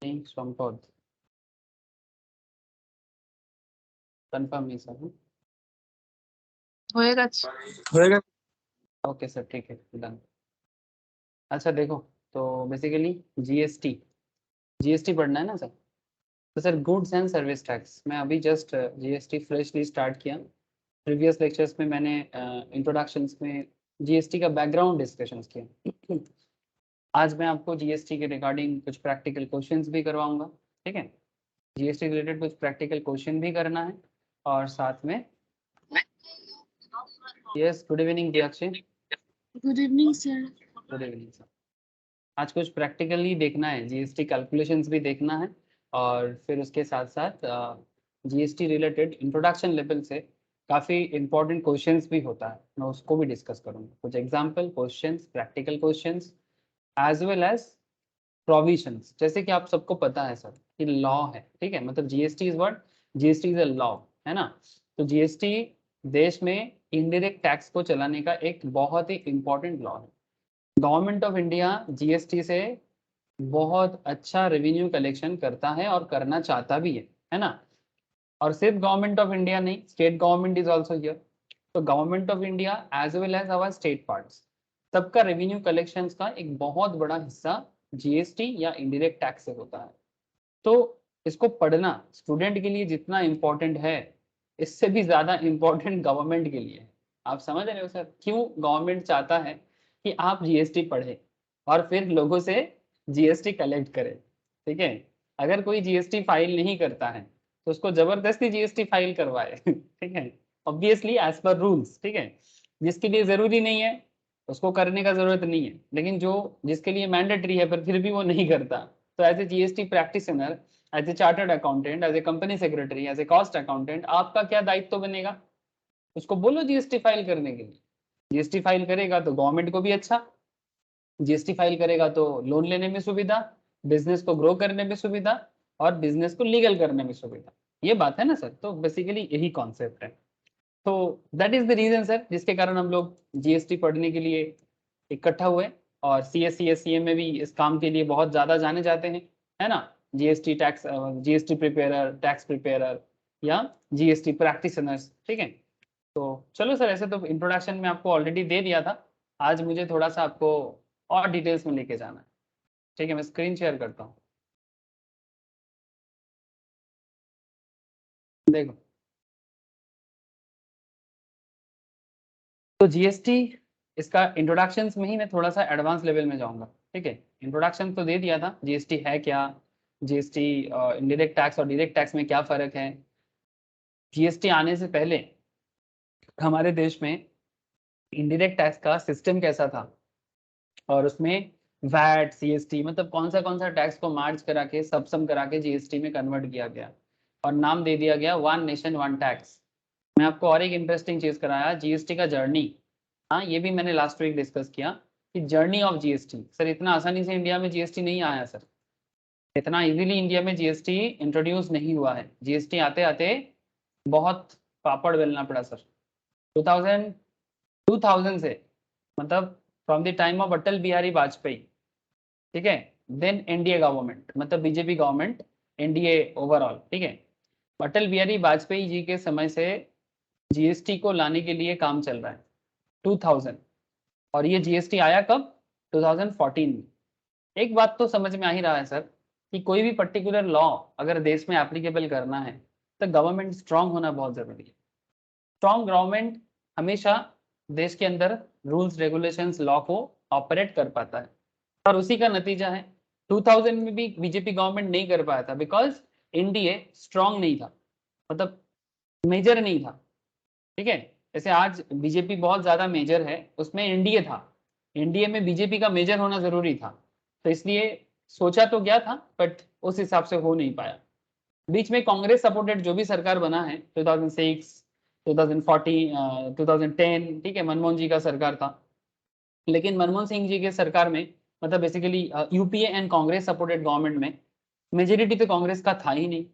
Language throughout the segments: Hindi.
नहीं संपद कंफर्म नहीं सर होएगा होएगा। ओके सर ठीक है डन। अच्छा देखो तो बेसिकली जीएसटी जीएसटी पढ़ना है ना सर। तो sir goods and service tax मैं अभी जस्ट जीएसटी फ्रेशली स्टार्ट किया। प्रीवियस लेक्चर्स में मैंने इंट्रोडक्शंस में जीएसटी का बैकग्राउंड डिस्कशंस किया। आज मैं आपको जीएसटी के रिगार्डिंग कुछ प्रैक्टिकल क्वेश्चंस भी करवाऊंगा। ठीक है जीएसटी रिलेटेड कुछ प्रैक्टिकल क्वेश्चन भी करना है और साथ में yes good evening Diyakshi. Good evening sir. Good evening sir. आज कुछ प्रैक्टिकली देखना है जीएसटी कैलकुलेशंस भी देखना है और फिर उसके साथ साथ जीएसटी रिलेटेड इंट्रोडक्शन लेवल से काफ़ी इंपॉर्टेंट क्वेश्चंस भी होता है मैं उसको भी डिस्कस करूँगा। कुछ example questions practical questions as well as provisions. जैसे कि आप सबको पता है सर कि लॉ है। ठीक है मतलब GST is what GST is a law है ना। तो जीएसटी देश में इनडायरेक्ट टैक्स को चलाने का एक बहुत ही इंपॉर्टेंट लॉ है। गवर्नमेंट ऑफ इंडिया जीएसटी से बहुत अच्छा रेवेन्यू कलेक्शन करता है और करना चाहता भी है ना। और सिर्फ गवर्नमेंट ऑफ इंडिया नहीं state government is also here. तो government of India as well as our state parts सबका रेवेन्यू कलेक्शंस का एक बहुत बड़ा हिस्सा जीएसटी या इनडायरेक्ट टैक्स से होता है। तो इसको पढ़ना स्टूडेंट के लिए जितना इम्पोर्टेंट है इससे भी ज्यादा इम्पोर्टेंट गवर्नमेंट के लिए है। आप समझ रहे हो सर क्यों गवर्नमेंट चाहता है कि आप जीएसटी पढ़े और फिर लोगों से जीएसटी कलेक्ट करे। ठीक है अगर कोई जीएसटी फाइल नहीं करता है तो उसको जबरदस्ती जीएसटी फाइल करवाए। ठीक है ऑब्वियसली एज पर रूल्स। ठीक है जिसके लिए जरूरी नहीं है उसको करने का जरूरत नहीं है लेकिन जो जिसके लिए मैंडेटरी है पर फिर भी वो नहीं करता। तो as a GST practitioner as a chartered accountant as a company secretary as a cost accountant आपका क्या दायित्व बनेगा। उसको बोलो जीएसटी फाइल करने के लिए। जीएसटी फाइल करेगा तो गवर्नमेंट को भी अच्छा। जीएसटी फाइल करेगा तो लोन लेने में सुविधा बिजनेस को ग्रो करने में सुविधा और बिजनेस को लीगल करने में सुविधा। ये बात है ना सर। तो बेसिकली यही कॉन्सेप्ट है। तो that is the reason sir जिसके कारण हम लोग जीएसटी पढ़ने के लिए इकट्ठा हुए और सीएससी में भी इस काम के लिए बहुत ज्यादा जाने जाते हैं है ना। GST tax GST preparer tax preparer या जीएसटी प्रैक्टिशनर्स। ठीक है तो चलो सर ऐसे तो इंट्रोडक्शन में आपको ऑलरेडी दे दिया था। आज मुझे थोड़ा सा आपको और डिटेल्स में लेके जाना है। ठीक है मैं स्क्रीन शेयर करता हूँ। देखो तो जीएसटी इसका इंट्रोडक्शन में ही मैं थोड़ा सा एडवांस लेवल में जाऊंगा। ठीक है इंट्रोडक्शन तो दे दिया था जीएसटी है क्या जीएसटी इनडायरेक्ट टैक्स और डायरेक्ट टैक्स में क्या फर्क है। जीएसटी आने से पहले हमारे देश में इनडायरेक्ट टैक्स का सिस्टम कैसा था और उसमें वैट सीएसटी मतलब कौन सा टैक्स को मार्च करा के सबसम करा के जीएसटी में कन्वर्ट किया गया और नाम दे दिया गया वन नेशन वन टैक्स। मैं आपको और एक इंटरेस्टिंग चीज कराया जीएसटी का जर्नी। हाँ ये भी मैंने लास्ट वीक डिस्कस किया कि जर्नी ऑफ जीएसटी सर इतना आसानी से इंडिया में जीएसटी नहीं आया सर। इतना इजीली इंडिया में जीएसटी इंट्रोड्यूस नहीं हुआ है। जीएसटी आते आते बहुत पापड़ बेलना पड़ा सर। 2000 2000 से मतलब from the time of Atal Bihari Vajpayee. ठीक है देन एनडीए गवर्नमेंट मतलब बीजेपी गवर्नमेंट एनडीए ओवरऑल। ठीक है अटल बिहारी वाजपेयी जी के समय से जीएसटी को लाने के लिए काम चल रहा है 2000। और ये जीएसटी आया कब 2014 में। एक बात तो समझ में आ ही रहा है सर कि कोई भी पर्टिकुलर लॉ अगर देश में एप्लीकेबल करना है तो गवर्नमेंट स्ट्रांग होना बहुत जरूरी है। स्ट्रांग गवर्नमेंट हमेशा देश के अंदर रूल्स रेगुलेशंस लॉ को ऑपरेट कर पाता है और उसी का नतीजा है 2000 में भी बीजेपी गवर्नमेंट नहीं कर पाया था बिकॉज एनडीए स्ट्रांग नहीं था मतलब मेजर नहीं था। ठीक है जैसे आज बीजेपी बहुत ज्यादा मेजर है उसमें एनडीए था। एनडीए में बीजेपी का मेजर होना जरूरी था तो इसलिए सोचा तो गया था बट उस हिसाब से हो नहीं पाया। बीच में कांग्रेस सपोर्टेड जो भी सरकार बना है 2006 2014 2010 ठीक है मनमोहन जी का सरकार था। लेकिन मनमोहन सिंह जी के सरकार में मतलब basically UPA and Congress supported government में मेजोरिटी तो कांग्रेस का था ही नहीं।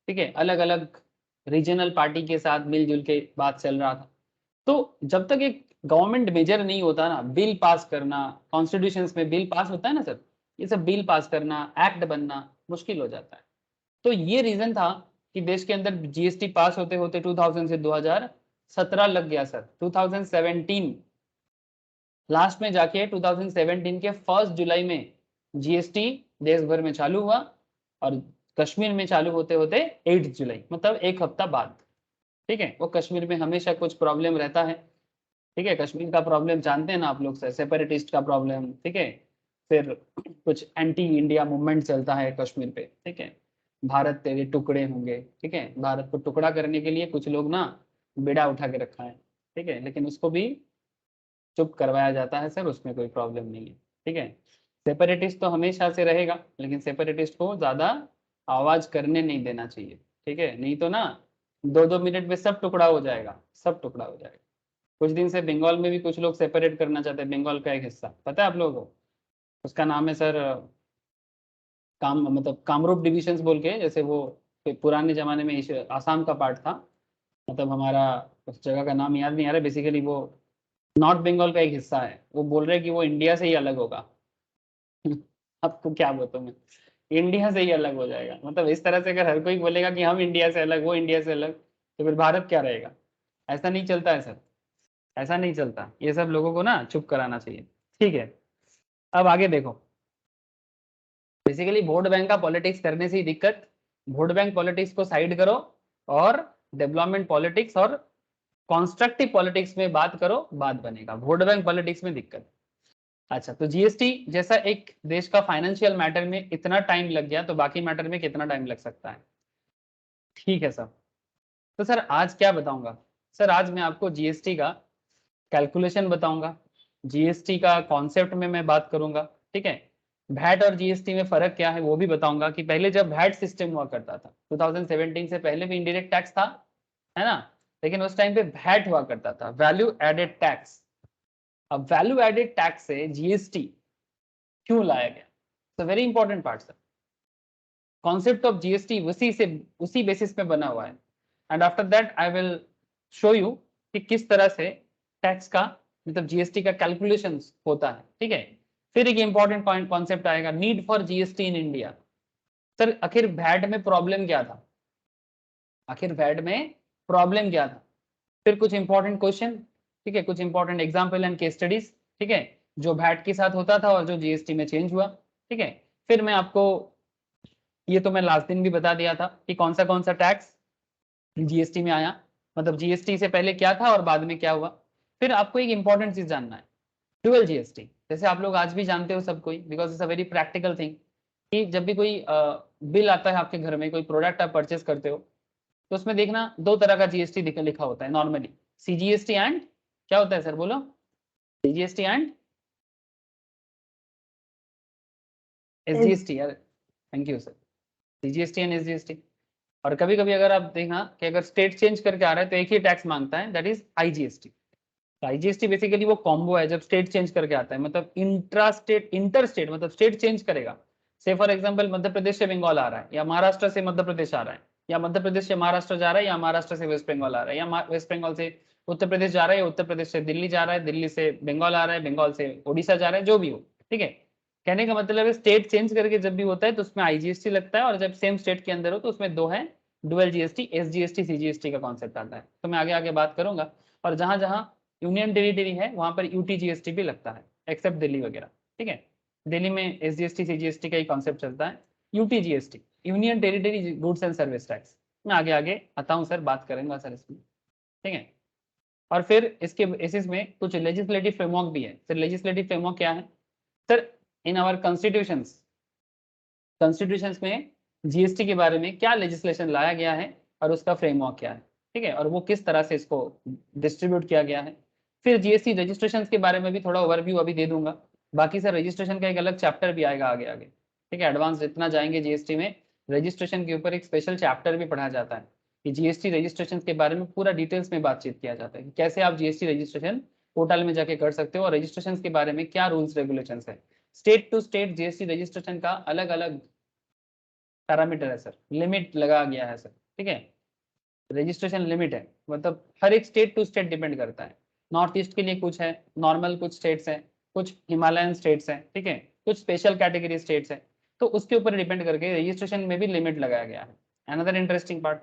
ठीक है अलग अलग रीजनल पार्टी के साथ मिलजुल के बात चल रहा था। तो जब तक एक गवर्नमेंट मेजर नहीं होता ना बिल पास करना कॉन्स्टिट्यूशन में बिल पास होता है ना सर ये सब बिल पास करना एक्ट बनना मुश्किल हो जाता है। तो ये रीजन था कि देश के अंदर जीएसटी पास होते होते 2000 से 2017 लग गया सर। 2017 लास्ट में जाके 2017 के 1 जुलाई में जीएसटी देश भर में चालू हुआ और कश्मीर में चालू होते होते 8 जुलाई, मतलब एक हफ्ता बाद। ठीक है, वो कश्मीर में हमेशा कुछ प्रॉब्लम रहता है। ठीक है, कश्मीर का प्रॉब्लम जानते हैं ना आप लोग, सेपरेटिस्ट का प्रॉब्लम। ठीक है, फिर कुछ एंटी इंडिया मूवमेंट चलता है कश्मीर पे। ठीक है, भारत तेरे टुकड़े होंगे। ठीक है, भारत को टुकड़ा करने के लिए कुछ लोग ना बेड़ा उठा के रखा है। ठीक है, लेकिन उसको भी चुप करवाया जाता है सर, उसमें कोई प्रॉब्लम नहीं है। ठीक है, सेपरेटिस्ट तो हमेशा से रहेगा, लेकिन सेपरेटिस्ट को ज्यादा आवाज करने नहीं देना चाहिए। ठीक है, नहीं तो ना 2-2 मिनट में सब टुकड़ा हो जाएगा, सब टुकड़ा हो जाएगा। कुछ दिन से बंगाल में भी कुछ लोग सेपरेट करना चाहते हैं, बंगाल का एक हिस्सा, पता है आप लोगों को? उसका नाम है सर काम, मतलब कामरूप डिविजन्स बोल के, जैसे वो पुराने जमाने में आसाम का पार्ट था। मतलब हमारा उस जगह का नाम याद नहीं आ रहा, बेसिकली वो नॉर्थ बंगाल का एक हिस्सा है। वो बोल रहे हैं कि वो इंडिया से ही अलग होगा। आपको क्या बताऊं मैं, इंडिया से ही अलग हो जाएगा। मतलब इस तरह से अगर हर कोई बोलेगा कि हम इंडिया से अलग, वो इंडिया से अलग, तो फिर भारत क्या रहेगा? ऐसा नहीं चलता है सर, ऐसा नहीं चलता। ये सब लोगों को ना चुप कराना चाहिए। ठीक है, अब आगे देखो। बेसिकली वोट बैंक का पॉलिटिक्स करने से ही दिक्कत। वोट बैंक पॉलिटिक्स को साइड करो और डेवलपमेंट पॉलिटिक्स और कॉन्स्ट्रक्टिव पॉलिटिक्स में बात करो, बात बनेगा। वोट बैंक पॉलिटिक्स में दिक्कत। अच्छा, तो जीएसटी जैसा एक देश का फाइनेंशियल मैटर में इतना टाइम लग गया, तो बाकी मैटर में कितना टाइम लग सकता है? ठीक है सर। तो सर आज क्या बताऊंगा? सर आज मैं आपको जीएसटी का कैलकुलेशन बताऊंगा, जीएसटी का कॉन्सेप्ट में मैं बात करूंगा। ठीक है, वैट और जीएसटी में फर्क क्या है वो भी बताऊंगा, कि पहले जब वैट सिस्टम हुआ करता था 2017 से पहले भी इंडायरेक्ट टैक्स था, है ना, लेकिन उस टाइम पे वैट हुआ करता था, वैल्यू एडेड टैक्स। अब वैल्यू एडेड टैक्स से जीएसटी क्यों लाया गया? तो very important part sir. Concept of GST उसी बेसिस पे बना हुआ है। And after that I will show you कि किस तरह से टैक्स का, मतलब जीएसटी का कैलकुलेशन होता है। ठीक है, फिर एक इंपॉर्टेंट कॉन्सेप्ट आएगा, need for GST in India. Sir आखिर वैट में प्रॉब्लम क्या था? आखिर वैट में प्रॉब्लम क्या था? फिर कुछ इंपॉर्टेंट क्वेश्चन। ठीक है, कुछ important example and case studies. ठीक है, जो वैट के साथ होता था और जो जीएसटी में चेंज हुआ। ठीक है, फिर मैं आपको, ये तो मैं लास्ट दिन भी बता दिया था कि कौन सा टैक्स जीएसटी में आया, मतलब जीएसटी से पहले क्या था और बाद में क्या हुआ। फिर आपको एक इंपॉर्टेंट चीज जानना है, डुअल जीएसटी। जैसे आप लोग आज भी जानते हो सब कोई, because it's a very practical thing, कि जब भी कोई बिल आता है आपके घर में, कोई प्रोडक्ट आप परचेस करते हो, तो उसमें देखना दो तरह का जीएसटी लिखा होता है नॉर्मली, सीजीएसटी एंड, क्या होता है सर बोलो? CGST and SGST. यार thank you sir, CGST and SGST. और कभी कभी अगर आप देखना कि अगर स्टेट चेंज करके आ रहा है तो एक ही टैक्स मांगता है, दैट इज आईजीएसटी। तो आईजीएसटी बेसिकली वो कॉम्बो है, जब स्टेट चेंज करके आता है, मतलब इंट्रा स्टेट, इंटर स्टेट, मतलब स्टेट चेंज करेगा। से फॉर एग्जांपल मध्य प्रदेश से बंगाल आ रहा है, या महाराष्ट्र से मध्य प्रदेश आ रहा है, या मध्य प्रदेश से महाराष्ट्र जा रहा है, या महाराष्ट्र से वेस्ट बंगाल आ रहा है, या वेस्ट बंगाल से उत्तर प्रदेश जा रहा है, या उत्तर प्रदेश से दिल्ली जा रहा है, दिल्ली से बंगाल आ रहा है, बंगाल से उड़ीसा जा रहा है, जो भी हो। ठीक है, कहने का मतलब है स्टेट चेंज करके जब भी होता है तो उसमें आईजीएसटी लगता है, और जब सेम स्टेट के अंदर हो तो उसमें दो है, डुअल जीएसटी, एसजीएसटी, सीजीएसटी का कॉन्सेप्ट आता है। तो मैं आगे आगे बात करूंगा। और जहां जहां यूनियन टेरिटरी है वहां पर यूटी जीएसटी भी लगता है, एक्सेप्ट दिल्ली वगैरह। ठीक है, दिल्ली में एसजीएसटी सीजीएसटी का ही कॉन्सेप्ट चलता है। UT GST, union territory goods and service tax, मैं आगे आगे आता हूँ सर, बात करेंगे सर इसमें। ठीक है, और फिर इसके बेसिस में कुछ लेजिस्लेटिव फ्रेमवर्क भी है। सर लेजिस्लेटिव फ्रेमवर्क क्या है? Sir in our constitutions, constitutions में जीएसटी के बारे में क्या लेजिस्लेशन लाया गया है और उसका फ्रेमवर्क क्या है। ठीक है, और वो किस तरह से इसको डिस्ट्रीब्यूट किया गया है। फिर जीएसटी रजिस्ट्रेशन के बारे में भी थोड़ा ओवरव्यू अभी दे दूंगा। बाकी सर रजिस्ट्रेशन का एक अलग चैप्टर भी आएगा आगे आगे। ठीक है, एडवांस जितना जाएंगे जीएसटी में, रजिस्ट्रेशन के ऊपर एक स्पेशल चैप्टर भी पढ़ाया जाता है, कि जीएसटी रजिस्ट्रेशन के बारे में पूरा डिटेल्स में बातचीत किया जाता है कि कैसे आप जीएसटी रजिस्ट्रेशन पोर्टल में जाके कर सकते हो, और रजिस्ट्रेशन के बारे में क्या रूल्स रेगुलेशन है। State to state GST registration का अलग अलग पैरामीटर है सर, लिमिट लगा गया है सर। ठीक है, रजिस्ट्रेशन लिमिट है, मतलब हर एक स्टेट टू स्टेट डिपेंड करता है। नॉर्थ ईस्ट के लिए कुछ है नॉर्मल, कुछ स्टेट्स हैं, कुछ हिमालयन स्टेट्स हैं। ठीक है, कुछ स्पेशल कैटेगरी स्टेट्स हैं। तो उसके ऊपर डिपेंड करके रजिस्ट्रेशन में भी लिमिट लगाया गया है। अनदर इंटरेस्टिंग पार्ट,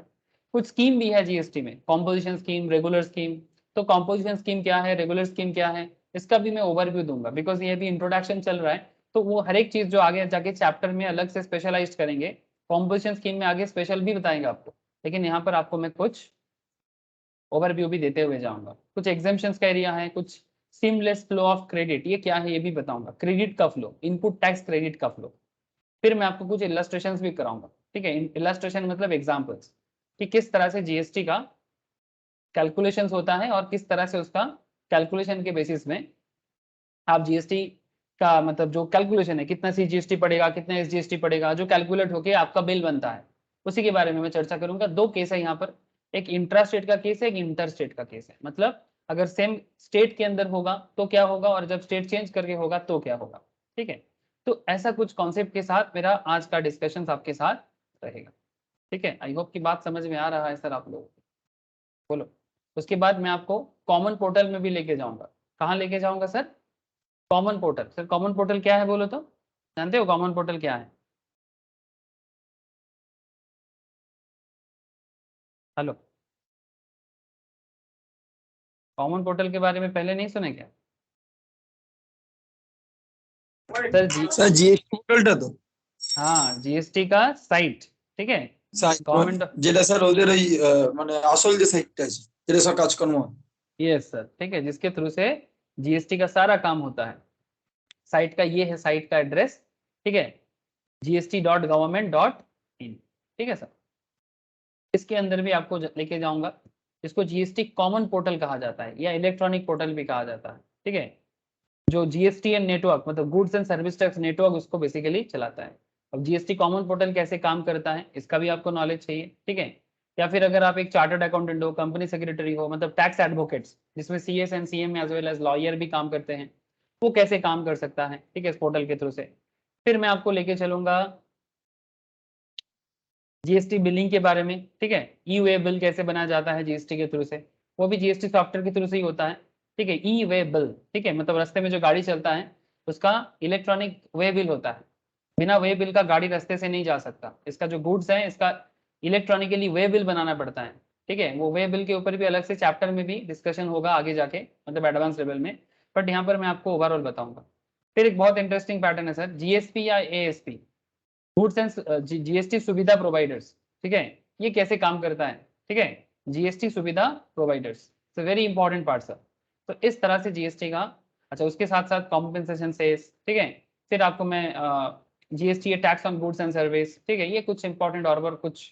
कुछ स्कीम भी है जीएसटी में, कॉम्पोजिशन स्कीम, रेगुलर स्कीम। तो कॉम्पोजिशन स्कीम क्या है, रेगुलर स्कीम क्या है, इसका भी मैं ओवरव्यू दूंगा, बिकॉज ये भी इंट्रोडक्शन चल रहा है। तो वो हर एक चीज जो आगे जाके चैप्टर में अलग से स्पेशलाइज करेंगे, कॉम्पोजिशन स्कीम में आगे स्पेशल भी बताएंगे आपको, लेकिन यहाँ पर आपको मैं कुछ ओवरव्यू भी देते हुए जाऊंगा। कुछ एग्जाम्पशंस का एरिया है, कुछ सीमलेस फ्लो ऑफ क्रेडिट, ये क्या है ये भी बताऊंगा, क्रेडिट का फ्लो, इनपुट टैक्स क्रेडिट का फ्लो। फिर मैं आपको कुछ इलस्ट्रेशंस भी कराऊंगा, ठीक है, इलस्ट्रेशन मतलब एग्जांपल्स, कि किस तरह से जीएसटी का कैलकुलेशंस होता है और किस तरह से उसका कैलकुलेशन के बेसिस में आप जीएसटी का मतलब जो कैलकुलेशन है, कितना सीजीएसटी पड़ेगा, कितना एसजीएसटी पड़ेगा, जो कैलकुलेट होके आपका बिल बनता है, उसी के बारे में मैं चर्चा करूंगा। दो केस है यहाँ पर, एक इंट्रा स्टेट का केस है, एक इंटर स्टेट का केस है। मतलब अगर सेम स्टेट के अंदर होगा तो क्या होगा, और जब स्टेट चेंज करके होगा तो क्या होगा, ठीक है। तो ऐसा कुछ कॉन्सेप्ट के साथ मेरा आज का डिस्कशन आपके साथ रहेगा, ठीक है। आई होप की बात समझ में आ रहा है सर आप लोगों को, बोलो। उसके बाद मैं आपको कॉमन पोर्टल में भी लेके जाऊंगा। कहाँ लेके जाऊंगा sir, common portal. Sir common portal क्या है बोलो तो, जानते हो कॉमन पोर्टल क्या है? हेलो, कॉमन पोर्टल के बारे में पहले नहीं सुने क्या? सर जी, স্যার জিএসটি পোর্টালটা তো हाँ जीएसटी का साइट, ठीक है, সাইট गवर्नमेंट। যেটা স্যার ওদের ওই মানে আসল যে সাইটটা আছে যেটা সব কাজকর্ম হয়। यस सर, ठीक है, जिसके थ्रू से जीएसटी का सारा काम होता है। साइट का ये है, साइट का एड्रेस, ठीक है, gst.government.in, ठीक है सर। इसके अंदर भी आपको लेके जाऊंगा, इसको जीएसटी कॉमन पोर्टल कहा जाता है या इलेक्ट्रॉनिक पोर्टल भी कहा जाता है, ठीक है। जो जीएसटी एंड नेटवर्क मतलब goods and service tax network उसको बेसिकली चलाता है। अब जीएसटी कॉमन पोर्टल कैसे काम करता है इसका भी आपको नॉलेज चाहिए, ठीक है। या फिर अगर आप एक चार्टर्ड अकाउंटेंट हो, कंपनी सेक्रेटरी हो, मतलब टैक्स एडवोकेट्स जिसमें CS and CM as well as lawyer भी काम करते हैं, वो कैसे काम कर सकता है, ठीक है, इस पोर्टल के थ्रू से। फिर मैं आपको लेके चलूंगा जीएसटी बिलिंग के बारे में, ठीक है, ई वे बिल कैसे बनाया जाता है जीएसटी के थ्रू से, वो भी जीएसटी सॉफ्टवेयर के थ्रू से ही होता है, ठीक है। ई वे बिल, ठीक है, मतलब रास्ते में जो गाड़ी चलता है उसका इलेक्ट्रॉनिक वे बिल होता है। बिना वे बिल का गाड़ी रास्ते से नहीं जा सकता, इसका जो गुड्स है इसका इलेक्ट्रॉनिकली वे बिल बनाना पड़ता है, ठीक है। वो वे बिल के ऊपर भी अलग से चैप्टर में भी डिस्कशन होगा आगे जाके, मतलब एडवांस लेवल में, बट यहाँ पर मैं आपको ओवरऑल बताऊंगा। फिर एक बहुत इंटरेस्टिंग पैटर्न है सर, जीएसपी या एएसपी, गुड्स एंड जीएसटी सुविधा प्रोवाइडर्स, ठीक है, ये कैसे काम करता है, ठीक है, जीएसटी सुविधा providers, very important part sir. तो इस तरह से जीएसटी का, अच्छा उसके साथ साथ कॉम्पेंसेशन सेस, ठीक है। फिर आपको मैं GST tax on goods and service, ठीक है, ये कुछ इंपॉर्टेंट और कुछ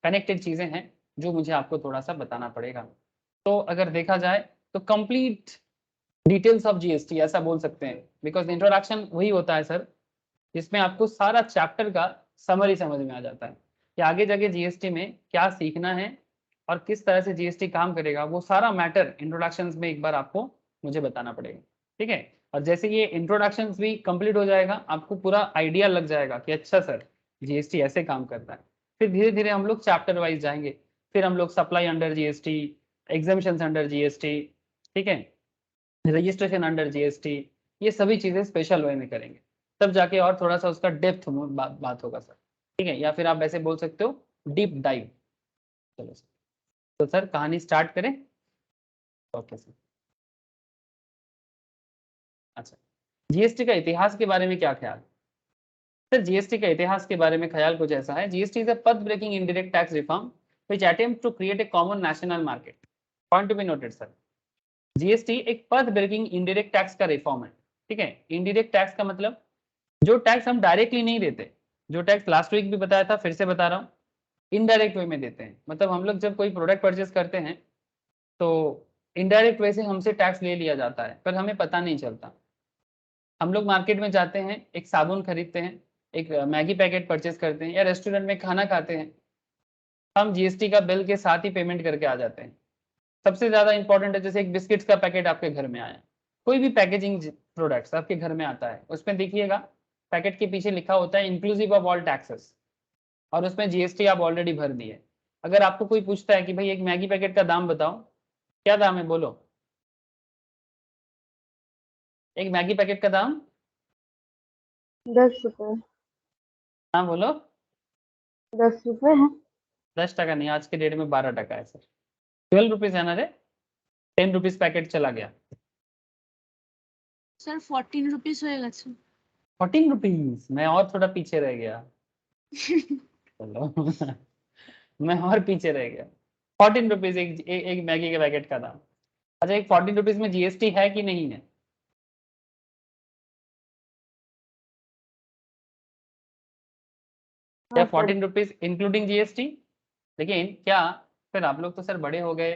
कनेक्टेड चीजें हैं जो मुझे आपको थोड़ा सा बताना पड़ेगा। तो अगर देखा जाए तो कंप्लीट डिटेल्स ऑफ जीएसटी ऐसा बोल सकते हैं, बिकॉज इंट्रोडक्शन वही होता है सर जिसमें आपको सारा चैप्टर का समरी समझ में आ जाता है कि आगे जाके जीएसटी में क्या सीखना है और किस तरह से जीएसटी काम करेगा, वो सारा मैटर इंट्रोडक्शन में एक बार आपको मुझे बताना पड़ेगा, ठीक है। और जैसे ये इंट्रोडक्शन भी कंप्लीट हो जाएगा आपको पूरा आइडिया लग जाएगा कि अच्छा सर जीएसटी ऐसे काम करता है। फिर धीरे धीरे हम लोग चैप्टर वाइज जाएंगे, फिर हम लोग supply under GST, exemptions under GST, ठीक है, रजिस्ट्रेशन अंडर जीएसटी, ये सभी चीजें स्पेशल वे में करेंगे, तब जाके और थोड़ा सा उसका डेप्थ में बात होगा सर, ठीक है, या फिर आप ऐसे बोल सकते हो डीप डाइव। चलो सर, तो सर कहानी स्टार्ट करें। Okay sir. अच्छा, जीएसटी का इतिहास के बारे में क्या ख्याल? सर जीएसटी का इतिहास के बारे में ख्याल कुछ ऐसा है, GST is a path breaking indirect tax reform which attempt to create a common national market. Point to be noted sir, GST एक पथ ब्रेकिंग इनडायरेक्ट टैक्स का रिफॉर्म है, ठीक है। इनडायरेक्ट टैक्स का मतलब जो टैक्स हम डायरेक्टली नहीं देते, जो टैक्स लास्ट वीक भी बताया था फिर से बता रहा हूँ, इनडायरेक्ट वे में देते हैं। मतलब हम लोग जब कोई प्रोडक्ट परचेस करते हैं तो इनडायरेक्ट वे से हमसे टैक्स ले लिया जाता है पर हमें पता नहीं चलता। हम लोग मार्केट में जाते हैं, एक साबुन खरीदते हैं, एक मैगी पैकेट परचेस करते हैं या रेस्टोरेंट में खाना खाते हैं, हम जीएसटी का बिल के साथ ही पेमेंट करके आ जाते हैं। सबसे ज्यादा इंपॉर्टेंट है, जैसे एक बिस्किट्स का पैकेट आपके घर में आया, कोई भी पैकेजिंग प्रोडक्ट्स आपके घर में आता है, उसमें देखिएगा पैकेट के पीछे लिखा होता है इंक्लूसिव ऑफ ऑल टैक्सेस, और उसमें जीएसटी आप ऑलरेडी भर दिए। अगर आपको कोई पूछता है कि भाई एक मैगी पैकेट का दाम बताओ, क्या दाम है बोलो, एक मैगी पैकेट का दाम 10 रुपए। हाँ बोलो। 10 रुपए है। 10 टका नहीं, आज के डेट में 12 टका है सर। 12 रुपीज है ना रे, 10 रुपीज पैकेट चला गया। सर 14 रुपीज होएगा सर। 14 रुपीज, मैं और थोड़ा पीछे रह गया। चलो मैं और पीछे रह गया। 14 रुपीज एक मैगी के पैकेट का दाम। अच्छा, एक 14 रुपीज में जीएसटी है कि नहीं है? क्या हाँ सर। 14 rupees including GST? लेकिन क्या फिर आप लोग तो सर बड़े हो गए,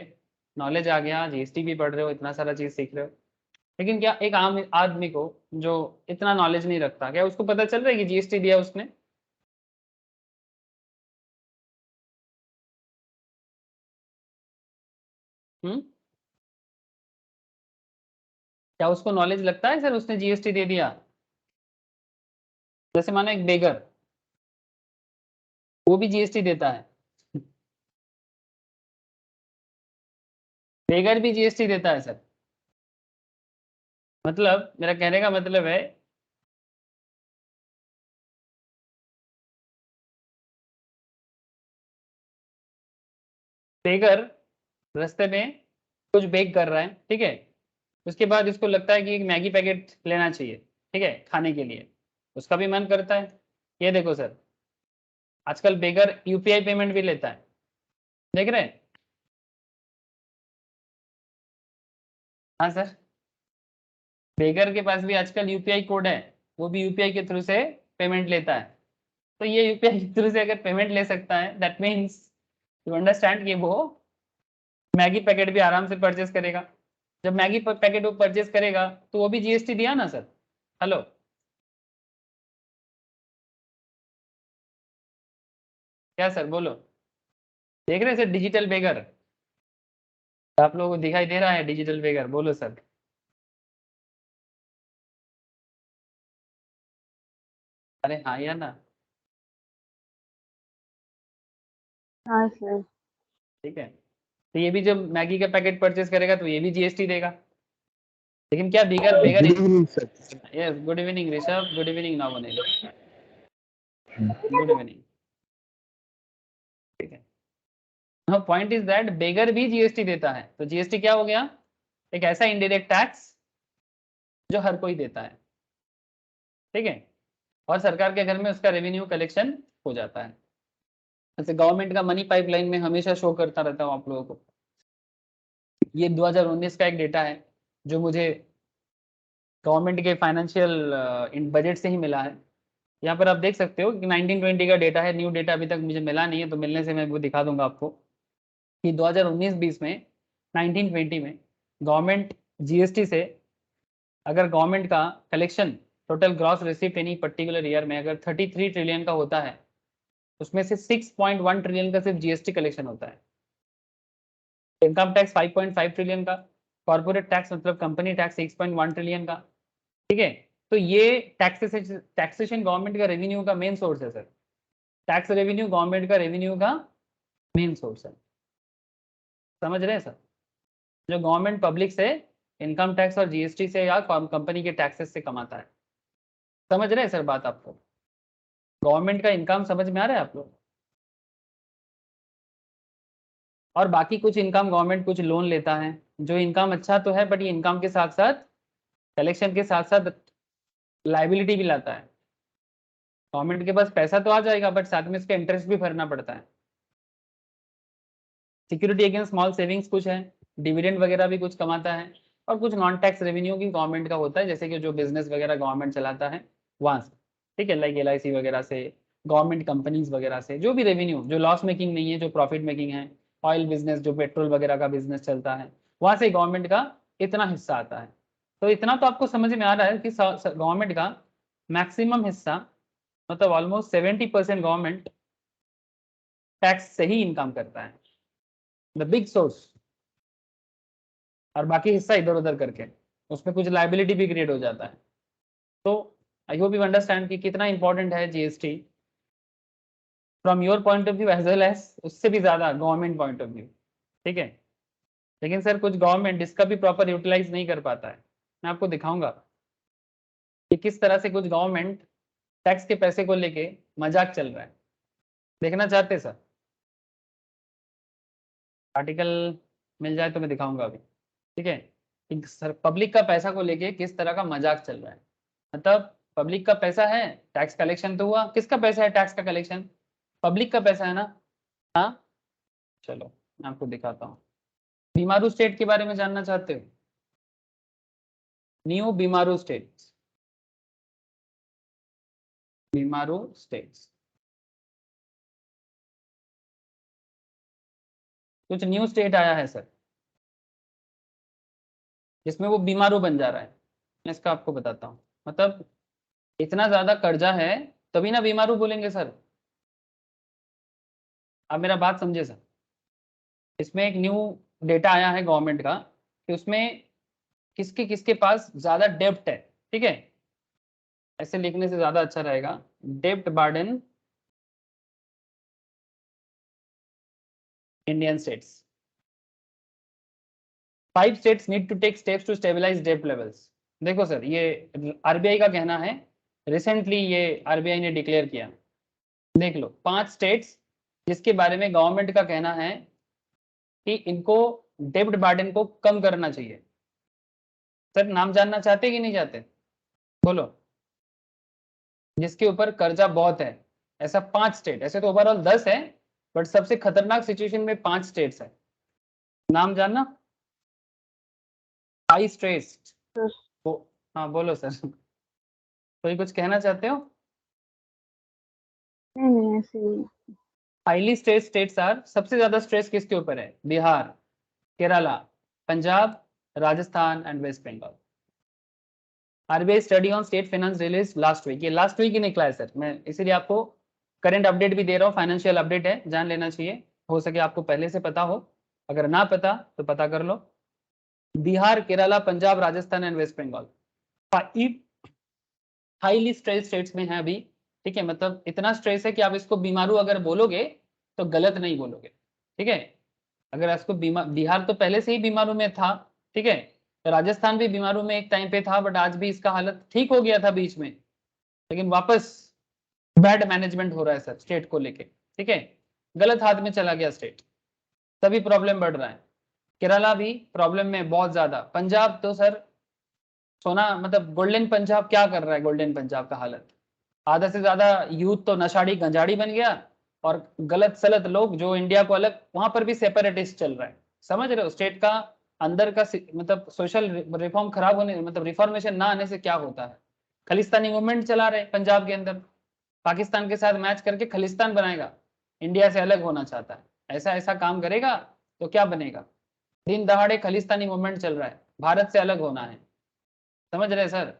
नॉलेज आ गया, जीएसटी भी पढ़ रहे हो, इतना सारा चीज सीख रहे हो, लेकिन क्या एक आम आदमी को जो इतना नॉलेज नहीं रखता, क्या उसको पता चल रहा है कि जीएसटी दिया उसने? हम्म, क्या उसको नॉलेज लगता है सर उसने जीएसटी दे दिया? जैसे मानो एक बेगर, वो भी जीएसटी देता है। बेगर भी जीएसटी देता है सर। मतलब मेरा कहने का मतलब है, बेगर रास्ते में कुछ बेक कर रहा है, ठीक है, उसके बाद इसको लगता है कि एक मैगी पैकेट लेना चाहिए, ठीक है, खाने के लिए, उसका भी मन करता है। ये देखो सर, आजकल बेगर यूपीआई पेमेंट भी लेता है, देख रहे हैं? हाँ सर, बेगर के पास भी आजकल यूपीआई कोड है, वो भी यूपीआई के थ्रू से पेमेंट लेता है। तो ये यूपीआई के थ्रू से अगर पेमेंट ले सकता है, दैट मीन्स यू अंडरस्टैंड कि वो मैगी पैकेट भी आराम से परचेस करेगा। जब मैगी पैकेट वो परचेस करेगा तो वो भी जीएसटी दिया ना सर। हेलो, क्या सर बोलो? देख रहे हैं सर डिजिटल बेगर? आप लोगों को दिखाई दे रहा है डिजिटल बेगर? बोलो सर। अरे हाँ या ना? हाँ सर। ठीक है, तो ये भी जब मैगी का पैकेट परचेस करेगा तो ये भी जीएसटी देगा। लेकिन क्या बेगर बेगर good evening sir. Yes, good evening Rishabh, good evening Navneel, good evening. ठीक है, पॉइंट इज दैट बेगर भी जीएसटी देता है। तो जीएसटी क्या हो गया? एक ऐसा इनडायरेक्ट टैक्स जो हर कोई देता है, ठीक है, और सरकार के घर में उसका रेवेन्यू कलेक्शन हो जाता है। जैसे गवर्नमेंट का मनी पाइपलाइन में हमेशा शो करता रहता हूँ आप लोगों को। ये 2019 का एक डेटा है जो मुझे गवर्नमेंट के फाइनेंशियल बजट से ही मिला है। यहाँ पर आप देख सकते हो कि 1920 का डेटा है, न्यू डेटा अभी तक मुझे मिला नहीं है, तो मिलने से मैं वो दिखा दूंगा आपको कि 2019-20 में, 1920 में गवर्नमेंट जीएसटी से, अगर गवर्नमेंट का collection total gross receipt any particular year में अगर 33 ट्रिलियन का होता है, उसमें से 6.1 ट्रिलियन का सिर्फ जीएसटी कलेक्शन होता है। इनकम टैक्स 5.5 ट्रिलियन का, कॉर्पोरेट टैक्स मतलब कंपनी टैक्स 6.1 ट्रिलियन का, ठीक है। तो ये टैक्सेशन गवर्नमेंट का रेवेन्यू का मेन सोर्स है सर। टैक्स रेवेन्यू गवर्नमेंट का रेवेन्यू का मेन सोर्स है, समझ रहे हैं सर? जो गवर्नमेंट पब्लिक से इनकम टैक्स और जीएसटी से या कंपनी के टैक्सेस से कमाता है। समझ रहे हैं सर बात आपको? गवर्नमेंट का इनकम समझ में आ रहा है आप लोग? और बाकी कुछ इनकम गवर्नमेंट कुछ लोन लेता है, जो इनकम अच्छा तो है, बट ये इनकम के साथ साथ, कलेक्शन के साथ साथ लाइबिलिटी भी लाता है। गवर्नमेंट के पास पैसा तो आ जाएगा, बट साथ में इसका इंटरेस्ट भी भरना पड़ता है। सिक्योरिटी अगेंस्ट स्मॉल सेविंग्स कुछ है, डिविडेंड वगैरह भी कुछ कमाता है, और कुछ नॉन टैक्स रेवेन्यू की गवर्नमेंट का होता है, जैसे कि जो बिजनेस वगैरह गवर्नमेंट चलाता है वहाँ से, ठीक है, लाइक एलआईसी वगैरह से, गवर्नमेंट कंपनीज वगैरह से, जो भी रेवेन्यू जो लॉस मेकिंग नहीं है, जो प्रॉफिट मेकिंग है, ऑयल बिजनेस, जो पेट्रोल वगैरह का बिजनेस चलता है, वहाँ से गवर्नमेंट का इतना हिस्सा आता है। तो इतना तो आपको समझ में आ रहा है कि गवर्नमेंट का मैक्सिमम हिस्सा, मतलब ऑलमोस्ट 70% गवर्नमेंट टैक्स से ही इनकम करता है, द बिग सोर्स। और बाकी हिस्सा इधर उधर करके उसमें कुछ लाइबिलिटी भी क्रिएट हो जाता है। तो आई होप यू अंडरस्टैंड कि कितना इंपॉर्टेंट है GST from your point of view as well as उससे भी ज्यादा गवर्नमेंट पॉइंट ऑफ व्यू, ठीक है। लेकिन सर कुछ गवर्नमेंट इसका भी प्रॉपर यूटिलाइज नहीं कर पाता है। मैं आपको दिखाऊंगा कि किस तरह से कुछ गवर्नमेंट टैक्स के पैसे को लेके मजाक चल रहा है? देखना चाहते सर? आर्टिकल मिल जाए तो मैं दिखाऊंगा अभी, ठीक है? कि सर पब्लिक का पैसा को लेके किस तरह का मजाक चल रहा है। मतलब पब्लिक का पैसा है, टैक्स कलेक्शन तो हुआ, किसका पैसा है टैक्स का कलेक्शन? पब्लिक का पैसा है ना। हाँ, चलो मैं आपको दिखाता हूँ। बीमारू स्टेट के बारे में जानना चाहते हो? न्यू बीमारू स्टेट्स, बीमारू स्टेट्स, कुछ न्यू स्टेट आया है सर जिसमें वो बीमारू बन जा रहा है। मैं इसका आपको बताता हूँ। मतलब इतना ज्यादा कर्जा है तभी ना बीमारू बोलेंगे सर। आप मेरा बात समझे सर? इसमें एक न्यू डेटा आया है गवर्नमेंट का कि उसमें किसके किसके पास ज्यादा डेब्ट है, ठीक है? ऐसे लिखने से ज्यादा अच्छा रहेगा, डेब्ट burden Indian states. 5 states need to take steps to stabilise डेब्ट लेवल्स। देखो सर, ये आरबीआई का कहना है, रिसेंटली ये आरबीआई ने डिक्लेयर किया। देख लो 5 स्टेट्स जिसके बारे में गवर्नमेंट का कहना है कि इनको डेब्ट बर्डन को कम करना चाहिए। सर नाम जानना चाहते कि नहीं चाहते? बोलो। जिसके ऊपर कर्जा बहुत है, ऐसा 5 स्टेट, ऐसे तो ओवरऑल 10 है, बट सबसे खतरनाक सिचुएशन में 5 स्टेट्स है। नाम जानना? 5 स्टेट्स। हाँ बोलो सर। कोई कुछ कहना चाहते हो? नहीं ऐसे ही। हाईली स्ट्रेस स्टेट्स आर, सबसे ज्यादा स्ट्रेस किसके ऊपर है? Bihar, Kerala, Punjab, Rajasthan and West Bengal. RBI study on state finance release last week, ये लास्ट वीक ही निकला है सर। मैं इसीलिए आपको करंट अपडेट भी दे रहा हूँ, फाइनेंशियल अपडेट है, जान लेना चाहिए। हो सके आपको पहले से पता हो, अगर ना पता तो पता कर लो। Bihar, Kerala, Punjab, Rajasthan and West Bengal highly stress states में है अभी, ठीक है? मतलब इतना स्ट्रेस है कि आप इसको बीमारू अगर बोलोगे तो गलत नहीं बोलोगे, ठीक है? अगर इसको बिहार तो पहले से ही बीमारू में था, ठीक है? राजस्थान भी बीमारू में एक टाइम पे था, बट आज भी इसका हालत ठीक हो गया था बीच में, लेकिन वापस बैड मैनेजमेंट हो रहा है सर स्टेट को लेके, ठीक है? गलत हाथ में चला गया स्टेट, तभी प्रॉब्लम बढ़ रहा है। केरला भी प्रॉब्लम में बहुत ज्यादा। पंजाब तो सर सोना, मतलब गोल्डन पंजाब क्या कर रहा है? गोल्डन पंजाब का हालत, आधा से ज्यादा यूथ तो नशाड़ी गंजाड़ी बन गया, और गलत सलत लोग जो इंडिया को अलग, वहां पर भी सेपरेटिस्ट चल रहा है। समझ रहे हो स्टेट का अंदर का मतलब सोशल रिफॉर्म खराब होने, मतलब रिफॉर्मेशन ना आने से क्या होता है? खालिस्तानी मूवमेंट चला रहे पंजाब के अंदर, पाकिस्तान के साथ मैच करके खालिस्तान बनाएगा, इंडिया से अलग होना चाहता है। ऐसा ऐसा काम करेगा तो क्या बनेगा? दिन दहाड़े खालिस्तानी मूवमेंट चल रहा है, भारत से अलग होना है। समझ रहे सर?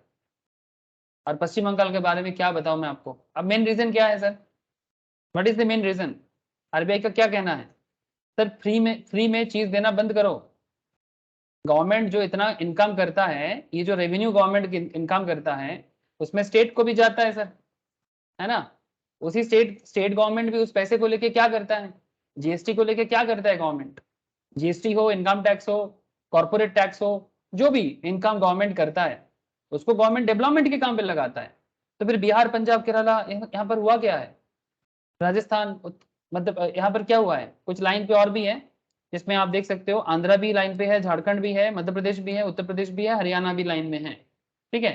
और पश्चिम बंगाल के बारे में क्या बताऊं मैं आपको? अब मेन रीजन क्या है sir? What is the main reason? RBI का क्या कहना है? सर फ्री में चीज देना बंद करो। गवर्नमेंट जो इतना इनकम करता है, ये जो रेवेन्यू गवर्नमेंट इनकम करता है, उसमें स्टेट को भी जाता है सर, है ना? उसी स्टेट गवर्नमेंट भी उस पैसे को लेके क्या करता है? जीएसटी को लेके क्या करता है गवर्नमेंट? जीएसटी हो, इनकम टैक्स हो, कॉर्पोरेट टैक्स हो, जो भी इनकम गवर्नमेंट करता है उसको गवर्नमेंट डेवलपमेंट के काम पे लगाता है। तो फिर बिहार, पंजाब, केरला, यहाँ पर हुआ क्या है? राजस्थान, मतलब यहाँ पर क्या हुआ है? कुछ लाइन पे और भी है जिसमें आप देख सकते हो, आंध्रा भी लाइन पे है, झारखंड भी है, मध्य प्रदेश भी है, उत्तर प्रदेश भी है, हरियाणा भी लाइन में है, ठीक है?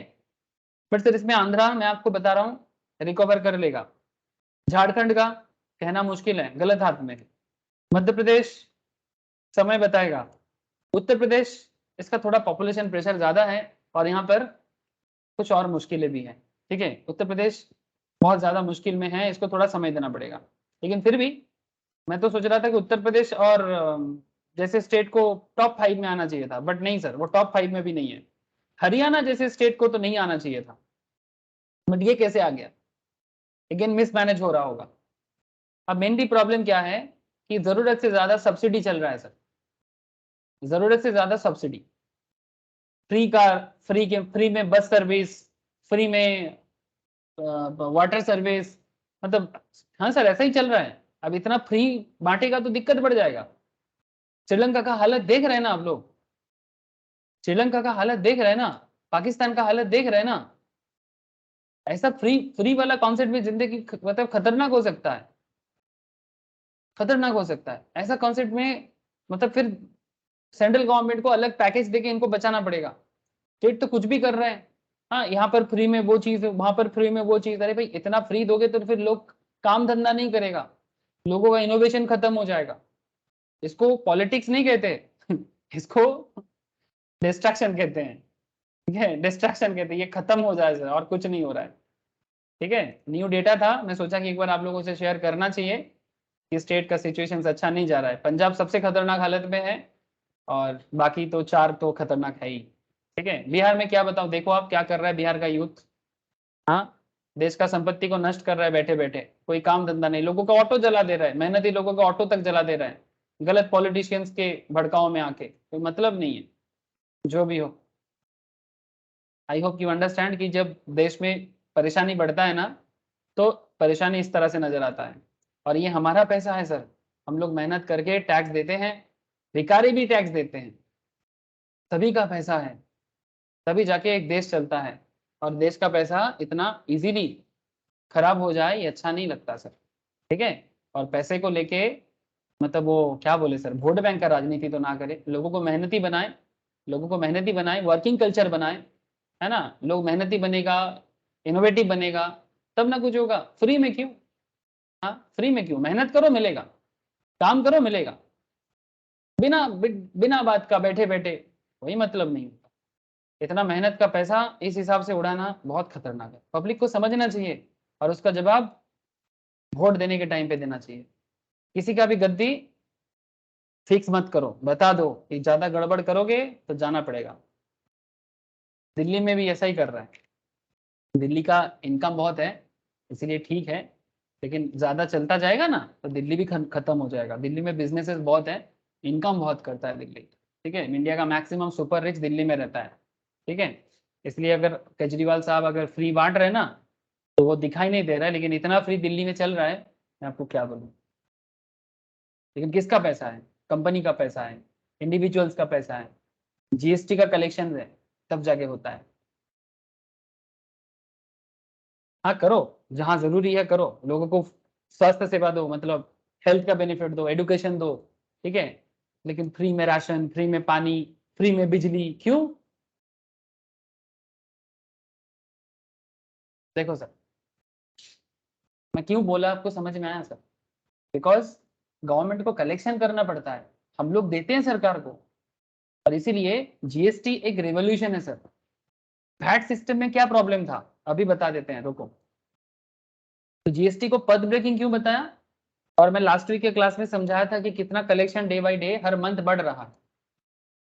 बट सर इसमें आंध्रा, मैं आपको बता रहा हूँ, रिकवर कर लेगा। झारखंड का कहना मुश्किल है, गलत हाथ में है। मध्य प्रदेश समय बताएगा। उत्तर प्रदेश, इसका थोड़ा पॉपुलेशन प्रेशर ज्यादा है और यहाँ पर कुछ और मुश्किलें भी हैं, ठीक है? उत्तर प्रदेश बहुत ज्यादा मुश्किल में है, इसको थोड़ा समय देना पड़ेगा। लेकिन फिर भी मैं तो सोच रहा था कि उत्तर प्रदेश और जैसे स्टेट को टॉप 5 में आना चाहिए था, बट नहीं सर, वो टॉप 5 में भी नहीं है। हरियाणा जैसे स्टेट को तो नहीं आना चाहिए था, बट ये कैसे आ गया? अगेन मिसमैनेज हो रहा होगा। अब मेनली प्रॉब्लम क्या है कि जरूरत से ज्यादा सब्सिडी चल रहा है सर, जरूरत से ज्यादा सब्सिडी। फ्री कार, फ्री में बस सर्विस, फ्री में वाटर सर्विस, मतलब हाँ सर ऐसा ही चल रहा है। अब इतना फ्री बांटेगा तो दिक्कत बढ़ जाएगा। श्रीलंका का हालत देख रहे हैं ना आप लोग? श्रीलंका का हालत देख रहे हैं ना? पाकिस्तान का हालत देख रहे हैं ना? ऐसा फ्री फ्री वाला कॉन्सेप्ट भी जिंदगी मतलब खतरनाक हो सकता है, खतरनाक हो सकता है ऐसा कॉन्सेप्ट में। मतलब फिर सेंट्रल गवर्नमेंट को अलग पैकेज देके इनको बचाना पड़ेगा। स्टेट तो कुछ भी कर रहे हैं, हाँ यहाँ पर फ्री में वो चीज, वहां पर फ्री में वो चीज। अरे भाई इतना फ्री दोगे तो फिर लोग काम धंधा नहीं करेगा, लोगों का इनोवेशन खत्म हो जाएगा। इसको पॉलिटिक्स नहीं कहते इसको डिस्ट्रैक्शन कहते हैं, ठीक है, डिस्ट्रैक्शन कहते हैं। ये खत्म हो जाए सर, और कुछ नहीं हो रहा है, ठीक है। न्यू डेटा था, मैं सोचा कि एक बार आप लोगों से शेयर करना चाहिए कि स्टेट का सिचुएशन अच्छा नहीं जा रहा है। पंजाब सबसे खतरनाक हालत में है, और बाकी तो 4 तो खतरनाक है ही, ठीक है। बिहार में क्या बताऊं, देखो आप क्या कर रहा है बिहार का यूथ। हाँ, देश का संपत्ति को नष्ट कर रहा है बैठे बैठे, कोई काम धंधा नहीं, लोगों का ऑटो जला दे रहा है, मेहनती लोगों का ऑटो तक जला दे रहा है, गलत पॉलिटिशियंस के भड़काओ में आके, कोई मतलब नहीं है। जो भी हो, आई होप यू अंडरस्टैंड कि जब देश में परेशानी बढ़ता है ना, तो परेशानी इस तरह से नजर आता है। और ये हमारा पैसा है सर, हम लोग मेहनत करके टैक्स देते हैं, भिखारी भी टैक्स देते हैं, सभी का पैसा है, तभी जाके एक देश चलता है। और देश का पैसा इतना इजीली खराब हो जाए ये अच्छा नहीं लगता सर, ठीक है। और पैसे को लेके मतलब वो क्या बोले सर, वोट बैंक का राजनीति तो ना करे, लोगों को मेहनती बनाए, लोगों को मेहनती बनाए, वर्किंग कल्चर बनाए, है ना। लोग मेहनती बनेगा, इनोवेटिव बनेगा, तब ना कुछ होगा। फ्री में क्यों, हाँ फ्री में क्यों, मेहनत करो मिलेगा, काम करो मिलेगा, बिना बात का बैठे बैठे कोई मतलब नहीं होता। इतना मेहनत का पैसा इस हिसाब से उड़ाना बहुत खतरनाक है, पब्लिक को समझना चाहिए और उसका जवाब वोट देने के टाइम पे देना चाहिए। किसी का भी गद्दी फिक्स मत करो, बता दो कि ज्यादा गड़बड़ करोगे तो जाना पड़ेगा। दिल्ली में भी ऐसा ही कर रहा है, दिल्ली का इनकम बहुत है इसीलिए ठीक है, लेकिन ज्यादा चलता जाएगा ना तो दिल्ली भी खत्म हो जाएगा। दिल्ली में बिजनेसेस बहुत है, इनकम बहुत करता है दिल्ली, ठीक है। इंडिया का मैक्सिमम सुपर रिच दिल्ली में रहता है, ठीक है। इसलिए अगर केजरीवाल साहब अगर फ्री बांट रहे ना, तो वो दिखाई नहीं दे रहा है, लेकिन इतना फ्री दिल्ली में चल रहा है, मैं आपको क्या बोलूँ। लेकिन किसका पैसा है, कंपनी का पैसा है, इंडिविजुअल्स का पैसा है, जीएसटी का कलेक्शन है, तब जाके होता है। हाँ करो, जहाँ जरूरी है करो, लोगों को स्वास्थ्य सेवा दो, मतलब हेल्थ का बेनिफिट दो, एडुकेशन दो, ठीक है। लेकिन फ्री में राशन, फ्री में पानी, फ्री में बिजली क्यों? देखो सर, मैं क्यों बोला आपको समझ में आया सर? बिकॉज गवर्नमेंट को कलेक्शन करना पड़ता है, हम लोग देते हैं सरकार को, और इसीलिए जीएसटी एक रेवोल्यूशन है सर। वैट सिस्टम में क्या प्रॉब्लम था अभी बता देते हैं, रुको। तो जीएसटी को पद ब्रेकिंग क्यों बताया, और मैं लास्ट वीक के क्लास में समझाया था कि कितना collection day by day her month बढ़ रहा है।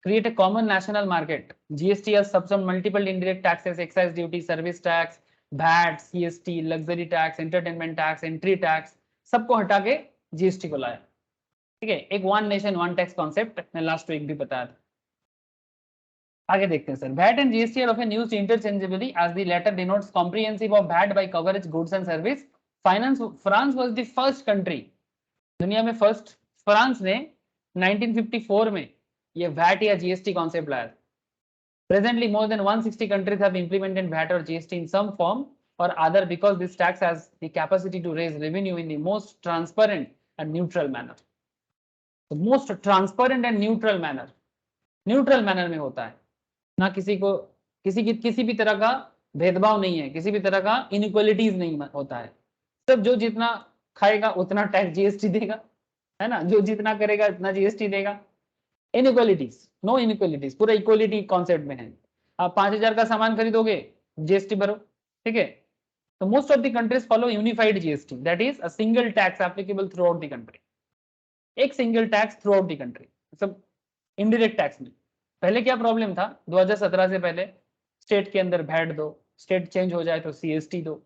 Create a common national market. GST has some multiple indirect taxes, excise duty, service tax, VAT, CST, luxury tax, entertainment tax, entry tax, सबको हटा के जीएसटी को लाया, ठीक है। एक one nation one tax concept मैं लास्ट वीक भी बताया था। आगे देखते हैं sir. VAT and GST are often used interchangeably as the latter denotes comprehensive of VAT by coverage goods and service. France was the first country, दुनिया में फर्स्ट फ्रांस ने 1954 में ये वैट या जीएसटी कॉन्सेप्ट लाया था। Presently, more than 160 countries have implemented VAT or GST in some form or other because this tax has the capacity to raise revenue in the most transparent and neutral manner. The most transparent and neutral manner. Neutral manner में होता है ना, किसी को किसी भी तरह का भेदभाव नहीं है, किसी भी तरह का इनइक्वालिटीज नहीं होता है। सब जो जितना खाएगा उतना टैक्स जीएसटी देगा, है ना, जो जितना करेगा उतना जीएसटी देगा। इनइक्वालिटीज, नो इनइक्वालिटीज, पूरा इक्वालिटी कॉन्सेप्ट में है। आप 5,000 का सामान खरीदोगे जीएसटी भरो, ठीक है। तो most of the countries follow unified GST, that is a single tax applicable throughout the country. एक single tax throughout the country, मतलब इनडायरेक्ट टैक्स में। पहले क्या प्रॉब्लम था, 2017 से पहले स्टेट के अंदर वैट दो, स्टेट चेंज हो जाए तो सीएसटी दो,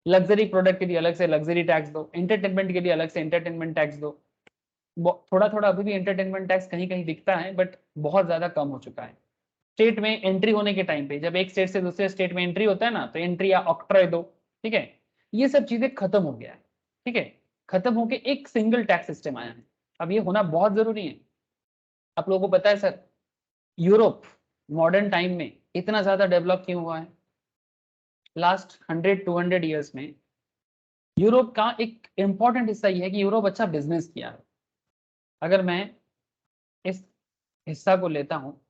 लग्जरी प्रोडक्ट के लिए अलग से लग्जरी टैक्स दो, एंटरटेनमेंट के लिए अलग से एंटरटेनमेंट टैक्स दो। थोड़ा थोड़ा अभी भी एंटरटेनमेंट टैक्स कहीं कहीं दिखता है, बट बहुत ज्यादा कम हो चुका है। स्टेट में एंट्री होने के टाइम पे, जब एक स्टेट से दूसरे स्टेट में एंट्री होता है ना, तो एंट्री या ऑक्ट्रॉय दो, ठीक है। ये सब चीजें खत्म हो गया है, ठीक है। खत्म होके एक सिंगल टैक्स सिस्टम आया है, अब ये होना बहुत जरूरी है। आप लोगों को पता है सर, यूरोप मॉडर्न टाइम में इतना ज्यादा डेवलप क्यों हुआ है? लास्ट 100-200 ईयर्स में यूरोप का एक इंपॉर्टेंट हिस्सा ये है कि यूरोप अच्छा बिजनेस किया है। अगर मैं इस हिस्सा को लेता हूँ,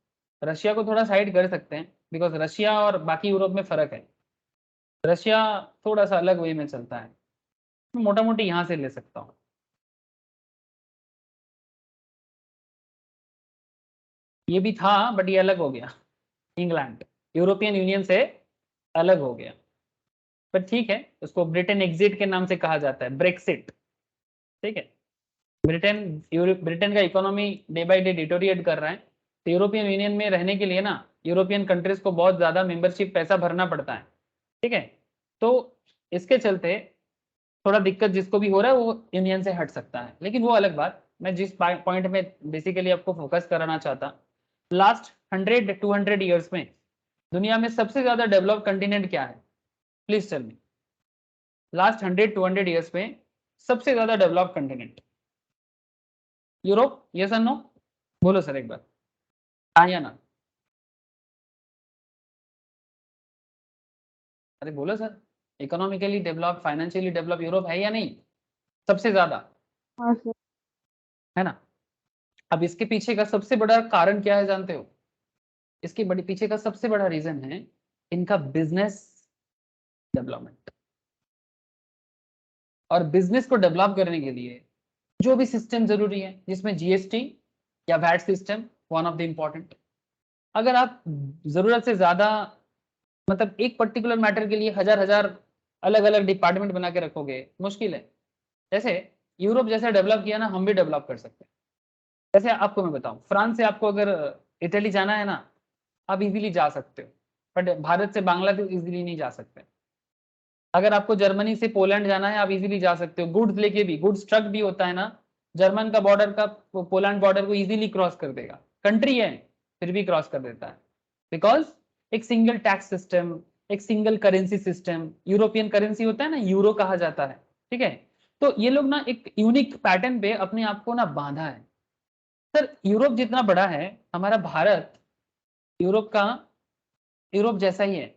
रशिया को थोड़ा साइड कर सकते हैं बिकॉज रशिया और बाकी यूरोप में फर्क है। रशिया थोड़ा सा अलग वे में चलता है, मैं मोटा मोटी यहाँ से ले सकता हूँ। ये भी था बट ये अलग हो गया, इंग्लैंड यूरोपियन यूनियन से अलग हो गया, पर ठीक है, उसको ब्रिटेन एग्जिट के नाम से कहा जाता है, ब्रेक्सिट। ठीक है, ब्रिटेन का economy day by day deteriorate कर रहा है, तो यूरोपियन यूनियन में रहने के लिए ना यूरोपियन कंट्रीज को बहुत ज्यादा मेंबरशिप पैसा भरना पड़ता है। ठीक है, तो इसके चलते थोड़ा दिक्कत जिसको भी हो रहा है वो यूनियन से हट सकता है, लेकिन वो अलग बात। मैं जिस पॉइंट में बेसिकली आपको फोकस कराना चाहता, लास्ट 100-200 ईयर्स में दुनिया में सबसे ज्यादा डेवलप कंटिनेंट क्या है? Please tell me, last 100-200 years में सबसे ज्यादा डेवलप कंटिनेंट यूरोप, यस और नो? बोलो सर एक बार, हाँ या ना? अरे बोलो sir, economically develop, financially develop Europe है या नहीं सबसे ज्यादा? हाँ सर। है ना? अब इसके पीछे का सबसे बड़ा कारण क्या है जानते हो? इसके बड़े पीछे का सबसे बड़ा रीजन है इनका बिजनेस डेवलपमेंट। और बिजनेस को डेवलप करने के लिए जो भी सिस्टम जरूरी है, जिसमें जीएसटी या VAT system one of the important. अगर आप जरूरत से ज्यादा मतलब एक पर्टिकुलर मैटर के लिए हजार हजार अलग अलग डिपार्टमेंट बना के रखोगे, मुश्किल है। जैसे यूरोप जैसे डेवलप किया ना, हम भी डेवलप कर सकते हैं। जैसे आपको मैं बताऊं, फ्रांस से आपको अगर इटली जाना है ना, आप इजीली जा सकते हो, बट भारत से बांग्लादेश इजीली नहीं जा सकते। अगर आपको जर्मनी से पोलैंड जाना है, आप इजीली जा सकते हो, गुड्स लेके भी, गुड्स ट्रक भी होता है ना, जर्मन का बॉर्डर का पोलैंड बॉर्डर को इजीली क्रॉस कर देगा। कंट्री है फिर भी क्रॉस कर देता है, बिकॉज एक सिंगल टैक्स सिस्टम, एक single currency system, European currency होता है ना, यूरो कहा जाता है। ठीक है, तो ये लोग ना एक यूनिक पैटर्न पे अपने आप को ना बांधा है। सर यूरोप जितना बड़ा है, हमारा भारत यूरोप का, यूरोप जैसा ही है।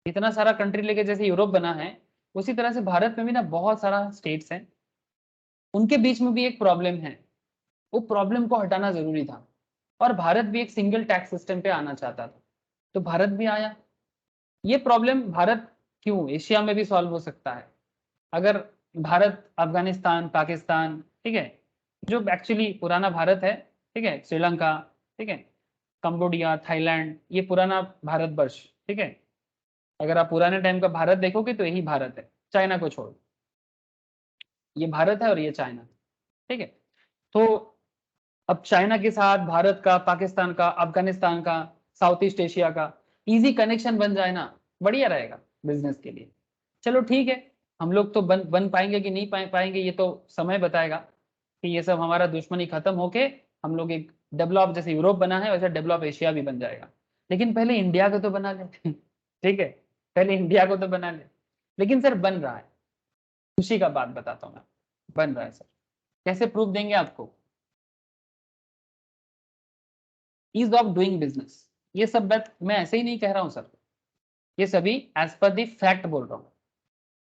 इतना सारा कंट्री लेके जैसे यूरोप बना है, उसी तरह से भारत में भी ना बहुत सारा स्टेट्स हैं, उनके बीच में भी एक प्रॉब्लम है। वो प्रॉब्लम को हटाना जरूरी था, और भारत भी एक सिंगल टैक्स सिस्टम पे आना चाहता था, तो भारत भी आया। ये प्रॉब्लम भारत क्यों, एशिया में भी सॉल्व हो सकता है अगर भारत, अफगानिस्तान, पाकिस्तान, ठीक है, जो एक्चुअली पुराना भारत है, ठीक है, श्रीलंका, ठीक है, कंबोडिया, थाईलैंड, ये पुराना भारत वर्ष। ठीक है, अगर आप पुराने टाइम का भारत देखोगे तो यही भारत है, चाइना को छोड़, ये भारत है और ये चाइना। ठीक है, तो अब चाइना के साथ भारत का, पाकिस्तान का, अफगानिस्तान का, साउथ ईस्ट एशिया का इजी कनेक्शन बन जाए ना, बढ़िया रहेगा बिजनेस के लिए। चलो ठीक है, हम लोग तो बन बन पाएंगे कि नहीं पाएंगे ये तो समय बताएगा, कि ये सब हमारा दुश्मनी खत्म होके हम लोग एक डेवलप, जैसे यूरोप बना है वैसे डेवलप एशिया भी बन जाएगा। लेकिन पहले इंडिया को तो बना ले ठीक है, पहले इंडिया को तो बना ले। लेकिन सर बन रहा है, खुशी का बात बताता हूँ मैं, बन रहा है सर। कैसे प्रूफ देंगे आपको? ईज ऑफ डूइंग बिजनेस, ये सब बात मैं ऐसे ही नहीं कह रहा हूँ सर, ये सभी एज पर दी फैक्ट बोल रहा हूँ।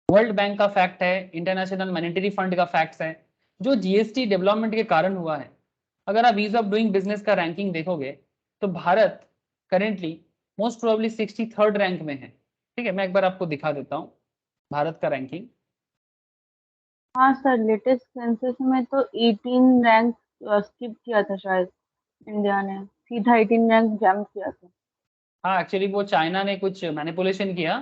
वर्ल्ड बैंक का फैक्ट है, इंटरनेशनल मॉनेटरी फंड का फैक्ट है, जो जीएसटी डेवलपमेंट के कारण हुआ है। अगर आप ईज ऑफ डूइंग बिजनेस का रैंकिंग देखोगे तो Bharat currently most probably 63rd rank में है। ठीक है, मैं एक बार आपको दिखा देता हूँ भारत का रैंकिंग। हाँ सर, लेटेस्ट सेंसस में तो 18 रैंक स्किप किया था शायद, इंडिया ने सीधा 18 रैंक जंप किया था। हाँ एक्चुअली वो चाइना ने कुछ मैनिपुलेशन किया,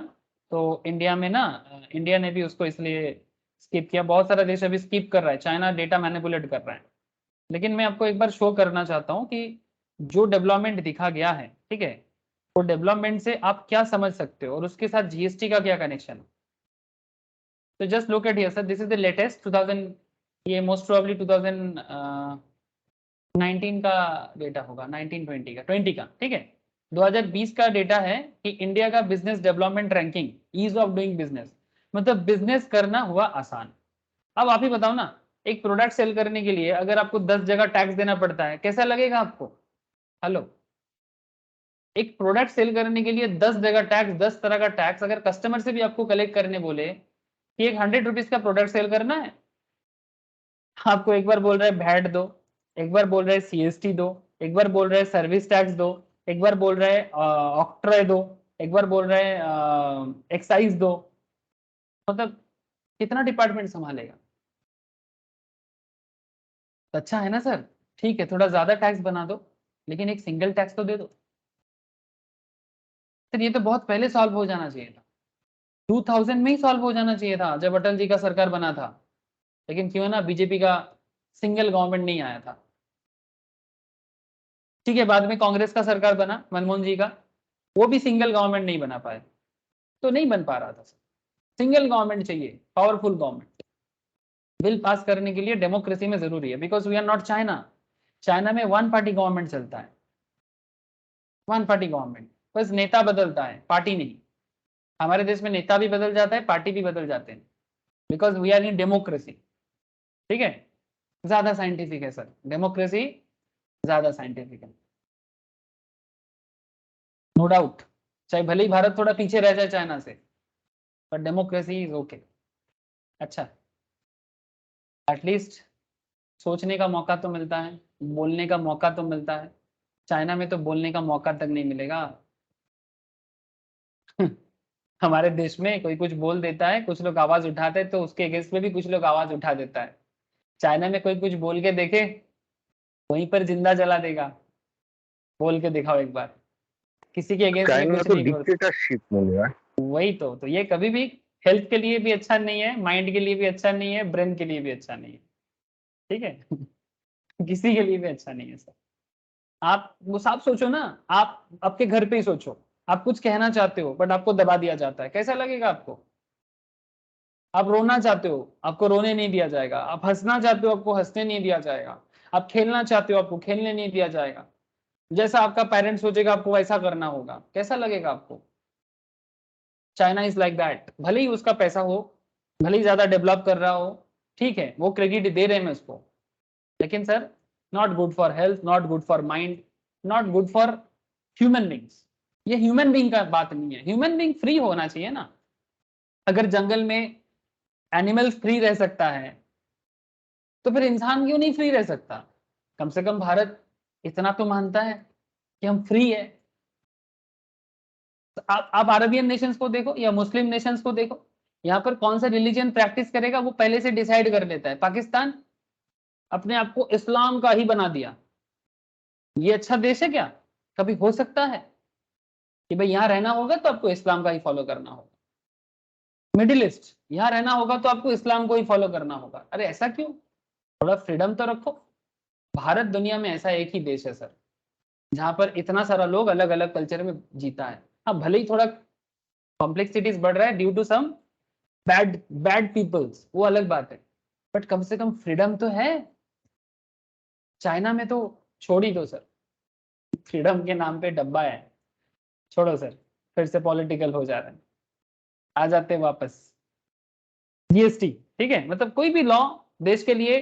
तो इंडिया में ना, इंडिया ने भी उसको इसलिए स्किप किया। बहुत सारा देश अभी स्किप कर रहा है, चाइना डेटा मैनिपुलेट कर रहा है। लेकिन मैं आपको एक बार शो करना चाहता हूँ कि जो डेवलपमेंट दिखा गया है, ठीक है, वो डेवलपमेंट से आप क्या समझ सकते हो और उसके साथ जीएसटी का क्या कनेक्शन है। तो just look at here sir, this is the latest 2000, ये मोस्ट प्रोबेबली 2019 का डेटा होगा, 1920 का, 20 का, ठीक है। 2020 का डेटा है कि इंडिया का business development ranking, ease of doing business, मतलब बिजनेस करना हुआ आसान। अब आप ही बताओ ना, एक प्रोडक्ट सेल करने के लिए अगर आपको 10 जगह टैक्स देना पड़ता है, कैसा लगेगा आपको? हेलो, एक प्रोडक्ट सेल करने के लिए 10 जगह टैक्स, 10 तरह का टैक्स, अगर कस्टमर से भी आपको कलेक्ट करने बोले कि एक 100 रुपीज का प्रोडक्ट सेल करना है, आपको एक बार बोल रहे हैं वैट दो, एक बार बोल रहे हैं CST दो, एक बार बोल रहे हैं सर्विस टैक्स दो, एक बार बोल रहे हैं ऑक्ट्रॉय दो, एक बार बोल रहे हैं एक्साइज दो, मतलब कितना डिपार्टमेंट संभालेगा? अच्छा है ना सर, ठीक है थोड़ा ज्यादा टैक्स बना दो, लेकिन एक सिंगल टैक्स तो दे दो सर। ये तो बहुत पहले सॉल्व हो जाना चाहिए था, 2000 में ही सॉल्व हो जाना चाहिए था जब अटल जी का सरकार बना था, लेकिन क्यों ना बीजेपी का सिंगल गवर्नमेंट नहीं आया था। ठीक है, बाद में कांग्रेस का सरकार बना मनमोहन जी का, वो भी सिंगल गवर्नमेंट नहीं बना पाए, तो नहीं बन पा रहा था सर। सिंगल गवर्नमेंट चाहिए, पावरफुल गवर्नमेंट। बिल पास करने के लिए डेमोक्रेसी में जरूरी है, because we are not China. China में वन पार्टी गवर्नमेंट चलता है, वन पार्टी गवर्नमेंट, बस नेता बदलता है, पार्टी नहीं। हमारे देश में नेता भी बदल जाता है, पार्टी भी बदल जाते हैं, because we are in democracy. ठीक है, ज्यादा साइंटिफिक है सर, डेमोक्रेसी ज्यादा साइंटिफिक है, नो डाउट। चाहे भले ही भारत थोड़ा पीछे रह जाए चाइना से, पर डेमोक्रेसी इज ओके। अच्छा, एटलीस्ट सोचने का मौका तो मिलता है, बोलने का मौका तो मिलता है। चाइना में तो बोलने का मौका तक नहीं मिलेगा। हमारे देश में कोई कुछ बोल देता है, कुछ लोग आवाज उठाते हैं, तो उसके अगेंस्ट में भी कुछ लोग आवाज उठा देता है। चाइना में कोई कुछ बोल के देखे, वहीं पर जिंदा जला देगा। बोल के दिखाओ एक बार, किसी के अगेंस्ट में चाइना कुछ तो नहीं बोल। डिक्टेटरशिप मिल रहा है। वही तो ये कभी भी हेल्थ के लिए भी अच्छा नहीं है, माइंड के लिए भी अच्छा नहीं है, ब्रेन के लिए भी अच्छा नहीं है। ठीक है। किसी के लिए भी अच्छा नहीं है सर। आप वो साफ सोचो ना, आप आपके घर पे ही सोचो, आप कुछ कहना चाहते हो बट आपको दबा दिया जाता है, कैसा लगेगा आपको? आप रोना चाहते हो, आपको रोने नहीं दिया जाएगा। आप हंसना चाहते हो, आपको हंसने नहीं दिया जाएगा। आप खेलना चाहते हो, आपको खेलने नहीं दिया जाएगा। जैसा आपका पेरेंट सोचेगा आपको वैसा करना होगा, कैसा लगेगा आपको? China is like that. भले ही उसका पैसा हो, भले ही ज्यादा डेवलप कर रहा हो, ठीक है वो क्रेडिट दे रहे हैं मैं उसको, लेकिन sir not good for health, not good for mind, not good for human beings. ये ह्यूमन बींग का बात नहीं है, ह्यूमन बींग फ्री होना चाहिए ना। अगर जंगल में एनिमल फ्री रह सकता है, तो फिर इंसान क्यों नहीं फ्री रह सकता? कम से कम भारत इतना तो मानता है कि हम फ्री है। तो आप अरबियन नेशंस को देखो या मुस्लिम नेशंस को देखो, यहाँ पर कौन सा रिलीजन प्रैक्टिस करेगा वो पहले से डिसाइड कर लेता है। पाकिस्तान अपने आप को इस्लाम का ही बना दिया। ये अच्छा देश है क्या? कभी हो सकता है कि भाई यहाँ रहना होगा तो आपको इस्लाम का ही फॉलो करना होगा? मिडिल ईस्ट, यहाँ रहना होगा तो आपको इस्लाम को ही फॉलो करना होगा? अरे ऐसा क्यों? थोड़ा फ्रीडम तो रखो। भारत दुनिया में ऐसा एक ही देश है सर, जहां पर इतना सारा लोग अलग अलग कल्चर में जीता है। हाँ भले ही थोड़ा कॉम्प्लेक्सिटीज बढ़ रहा है due to some bad bad peoples, वो अलग बात है, बट कम से कम फ्रीडम तो है। चाइना में तो छोड़ ही दो सर, फ्रीडम के नाम पे डब्बा है। छोड़ो सर, फिर से पॉलिटिकल हो जा रहा है। आ जाते हैं वापस जीएसटी। ठीक है, मतलब कोई भी लॉ देश के लिए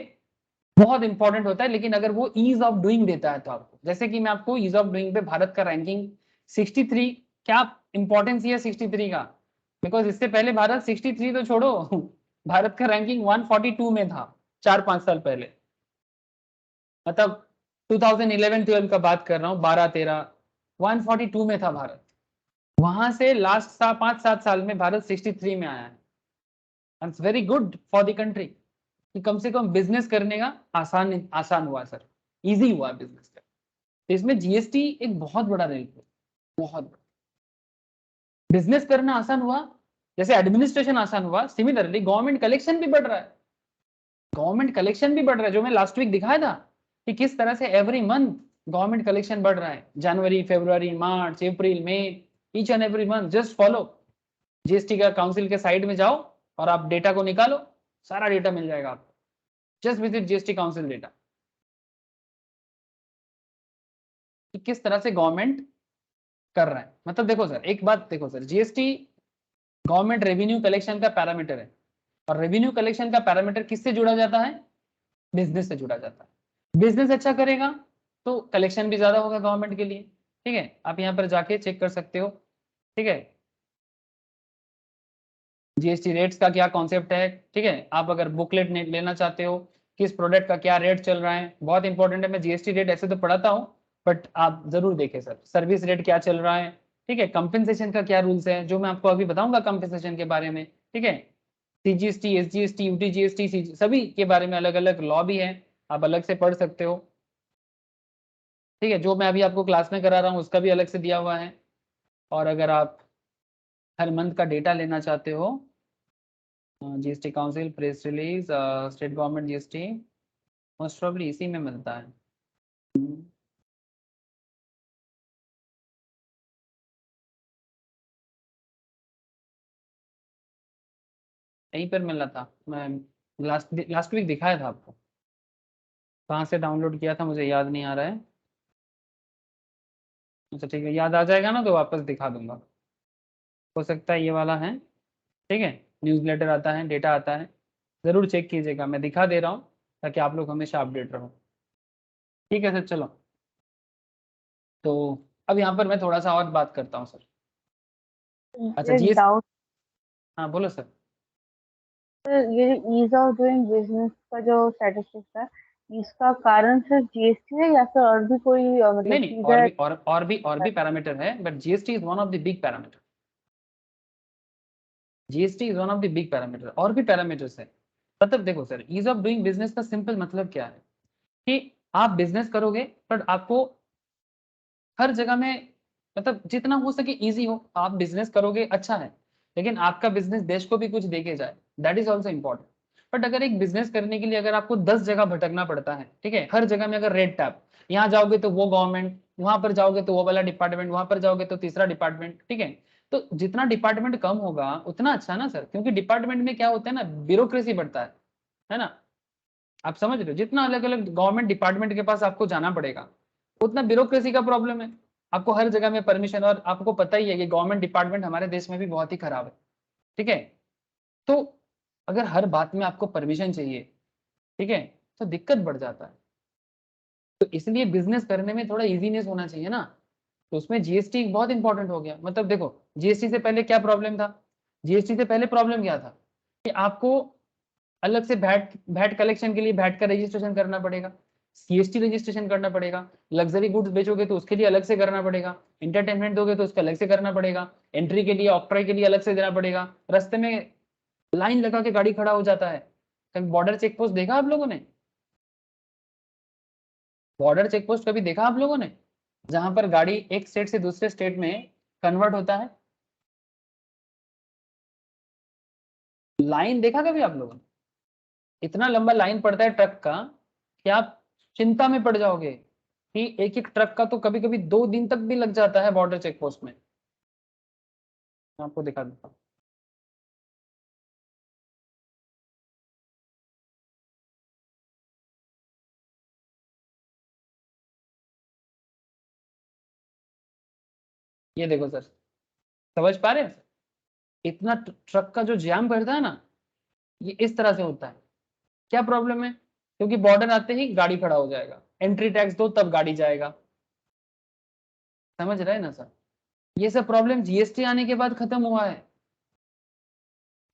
बहुत इंपॉर्टेंट होता है, लेकिन अगर वो ईज ऑफ डूइंग देता है तो आपको, जैसे कि मैं आपको ईज ऑफ डूइंग पे भारत का रैंकिंग 63, क्या इंपॉर्टेंस है 63 का? बिकॉज इससे पहले भारत 63 तो छोड़ो, भारत का रैंकिंग 142 में था 4-5 साल पहले। मतलब 2011-12 का बात कर रहा हूँ, 12-13, 142 में था भारत। वहां से लास्ट 5-7 साल में भारत 63 में आया है। It's very good for the country कि कम से कम बिजनेस करने का आसान हुआ सर, इजी हुआ बिजनेस का। तो इसमें जीएसटी एक बहुत बड़ा रोल है, बहुत बड़ा। बिजनेस करना आसान हुआ, जैसे एडमिनिस्ट्रेशन आसान हुआ, सिमिलरली गवर्नमेंट कलेक्शन भी बढ़ रहा है। गवर्नमेंट कलेक्शन भी बढ़ रहा है, जो मैं लास्ट वीक दिखाया था कि किस तरह से एवरी मंथ गवर्नमेंट कलेक्शन बढ़ रहा है। जनवरी, फरवरी, मार्च, अप्रैल, मई, each and every month. Just follow GST का काउंसिल के साइड में जाओ और आप डेटा को निकालो, सारा डेटा मिल जाएगा आपको। Just visit GST council data कि किस तरह से गवर्नमेंट कर रहा है। मतलब देखो सर, एक बात देखो sir, GST government revenue collection का पैरामीटर है, और रेवेन्यू कलेक्शन का पैरामीटर किससे जुड़ा जाता है? बिजनेस से जुड़ा जाता है। बिजनेस अच्छा करेगा तो कलेक्शन भी ज्यादा होगा गवर्नमेंट के लिए, ठीक है, आप यहाँ पर जाके चेक कर सकते हो। ठीक है, जीएसटी रेट्स का क्या कॉन्सेप्ट है। ठीक है, आप अगर बुकलेट लेना चाहते हो, किस प्रोडक्ट का क्या रेट चल रहा है, बहुत इंपॉर्टेंट है। मैं जीएसटी रेट ऐसे तो पढ़ाता हूँ, बट आप जरूर देखें सर, सर्विस रेट क्या चल रहा है। ठीक है, कंपेंसेशन का क्या रूल्स है, जो मैं आपको अभी बताऊंगा कंपेंसेशन के बारे में। ठीक है, सीजीएसटी, एसजीएसटी, यूटीजीएसटी, सभी के बारे में अलग अलग लॉ भी है, आप अलग से पढ़ सकते हो। ठीक है, जो मैं अभी आपको क्लास में करा रहा हूँ उसका भी अलग से दिया हुआ है। और अगर आप हर मंथ का डेटा लेना चाहते हो, GST council press release, state government GST, most probably इसी में मिलता है। यहीं पर मिला था, मैं लास्ट वीक दिखाया था आपको। कहाँ से डाउनलोड किया था मुझे याद नहीं आ रहा है। अच्छा ठीक है, याद आ जाएगा ना तो वापस दिखा दूंगा। हो सकता है ये वाला है। ठीक है, न्यूज़लेटर आता है, डेटा आता है, ज़रूर चेक कीजिएगा, मैं दिखा दे रहा हूँ ताकि आप लोग हमेशा अपडेट रहो। ठीक है सर, चलो तो अब यहाँ पर मैं थोड़ा सा और बात करता हूँ सर। अच्छा एक जीएस, डाउट, हाँ बोलो सर। ये ईज ऑफ डूइंग बिजनेस का जो स्टैटिस्टिक्स है, इसका कारण सिर्फ जीएसटी है या फिर और भी कोई मतलब नहीं नहीं, चीज है? और भी पैरामीटर है, but GST is one of the big parameter. GST is one of the big parameter, और भी पैरामीटर्स है। मतलब देखो sir, ease of doing business का सिंपल मतलब क्या है कि आप बिजनेस करोगे बट आपको हर जगह में, मतलब जितना हो सके इजी हो, आप बिजनेस करोगे अच्छा है, लेकिन आपका बिजनेस देश को भी कुछ देके जाए, that is also important. But अगर एक बिजनेस करने के लिए अगर आपको 10 जगह भटकना पड़ता है, ठीक है, हर जगह में अगर रेड टैप, यहाँ जाओगे तो वो गवर्नमेंट, वहां पर जाओगे तो वो वाला डिपार्टमेंट, वहां पर जाओगे तो तीसरा डिपार्टमेंट, ठीक है, तो जितना डिपार्टमेंट कम होगा उतना अच्छा ना सर, क्योंकि डिपार्टमेंट में क्या होता है ना, ब्यूरोक्रेसी बढ़ता है ना। आप समझ रहे हो, जितना अलग अलग गवर्नमेंट डिपार्टमेंट के पास आपको जाना पड़ेगा उतना ब्यूरोक्रेसी का प्रॉब्लम है। आपको हर जगह में परमिशन, और आपको पता ही है कि गवर्नमेंट डिपार्टमेंट हमारे देश में भी बहुत ही खराब है। ठीक है, तो अगर हर बात में आपको परमिशन चाहिए, ठीक है, तो दिक्कत बढ़ जाता है। तो इसलिए बिजनेस करने में थोड़ा इजीनेस होना चाहिए ना, तो उसमें जीएसटी बहुत इंपॉर्टेंट हो गया। मतलब देखो, जीएसटी से पहले क्या प्रॉब्लम था, जीएसटी से पहले प्रॉब्लम क्या था कि आपको अलग से वैट वैट कलेक्शन के लिए वैट का रजिस्ट्रेशन करना पड़ेगा, सीएसटी रजिस्ट्रेशन करना पड़ेगा, लग्जरी गुड्स बेचोगे तो उसके लिए अलग से करना पड़ेगा, एंटरटेनमेंट दोगे तो उसका अलग से करना पड़ेगा, एंट्री के लिए ऑक्ट्राई के लिए अलग से देना पड़ेगा, रास्ते में लाइन लगा के गाड़ी खड़ा हो जाता है। कभी बॉर्डर चेक पोस्ट देखा आप लोगों ने, बॉर्डर चेक पोस्ट कभी देखा आप लोगों ने, जहां पर गाड़ी एक स्टेट से दूसरे स्टेट में कन्वर्ट होता है, लाइन देखा कभी आप लोगों ने, इतना लंबा लाइन पड़ता है ट्रक का कि आप चिंता में पड़ जाओगे कि एक एक ट्रक का तो कभी कभी 2 दिन तक भी लग जाता है बॉर्डर चेक पोस्ट में। मैं आपको दिखा देता हूँ, ये देखो सर, समझ पा रहे हैं सर? इतना ट्रक का जो जाम बढ़ता है ना, ये इस तरह से होता है। क्या प्रॉब्लम है, क्योंकि बॉर्डर आते ही गाड़ी खड़ा हो जाएगा, एंट्री टैक्स दो तब गाड़ी जाएगा। समझ रहे हैं ना सर, ये सब प्रॉब्लम जीएसटी आने के बाद खत्म हुआ है।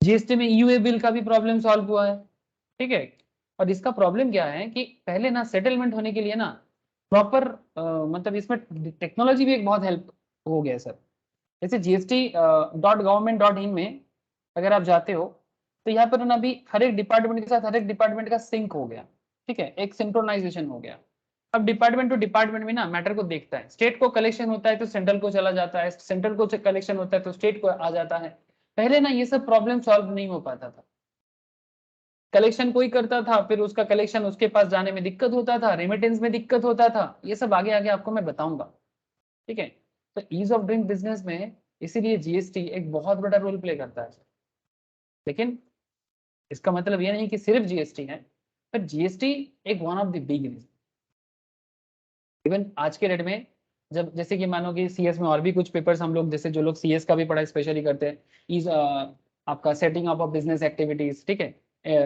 जीएसटी में ईयूए बिल का भी प्रॉब्लम सॉल्व हुआ है। ठीक है, और इसका प्रॉब्लम क्या है कि पहले ना सेटलमेंट होने के लिए ना प्रॉपर, मतलब इसमें टेक्नोलॉजी भी एक बहुत हेल्प हो गया है सर। जैसे gst.government.in में अगर आप जाते हो तो यहाँ पर ना अभी हर एक डिपार्टमेंट के साथ हर एक डिपार्टमेंट का सिंक हो गया। ठीक है, एक सिंक्रोनाइजेशन हो गया। अब डिपार्टमेंट टू डिपार्टमेंट में ना मैटर को देखता है, स्टेट को कलेक्शन होता है तो सेंट्रल को चला जाता है, सेंट्रल को कलेक्शन होता है तो स्टेट को आ जाता है। पहले ना ये सब प्रॉब्लम सॉल्व नहीं हो पाता था, कलेक्शन कोई करता था, फिर उसका कलेक्शन उसके पास जाने में दिक्कत होता था, रेमिटेंस में दिक्कत होता था, ये सब आगे आगे आपको मैं बताऊंगा। ठीक है, तो ईज ऑफ डूइंग बिजनेस में इसीलिए जीएसटी एक बहुत बड़ा रोल प्ले करता है। लेकिन इसका मतलब ये नहीं कि सिर्फ जीएसटी है, पर जीएसटी एक one of the big reason. Even आज के डेट में जब जैसे कि मानो कि सीएस में और भी कुछ पेपर्स हम लोग, जैसे जो लोग सीएस का भी पढ़ाई स्पेशली करते हैं, इज आपका setting up of business activities, ठीक है,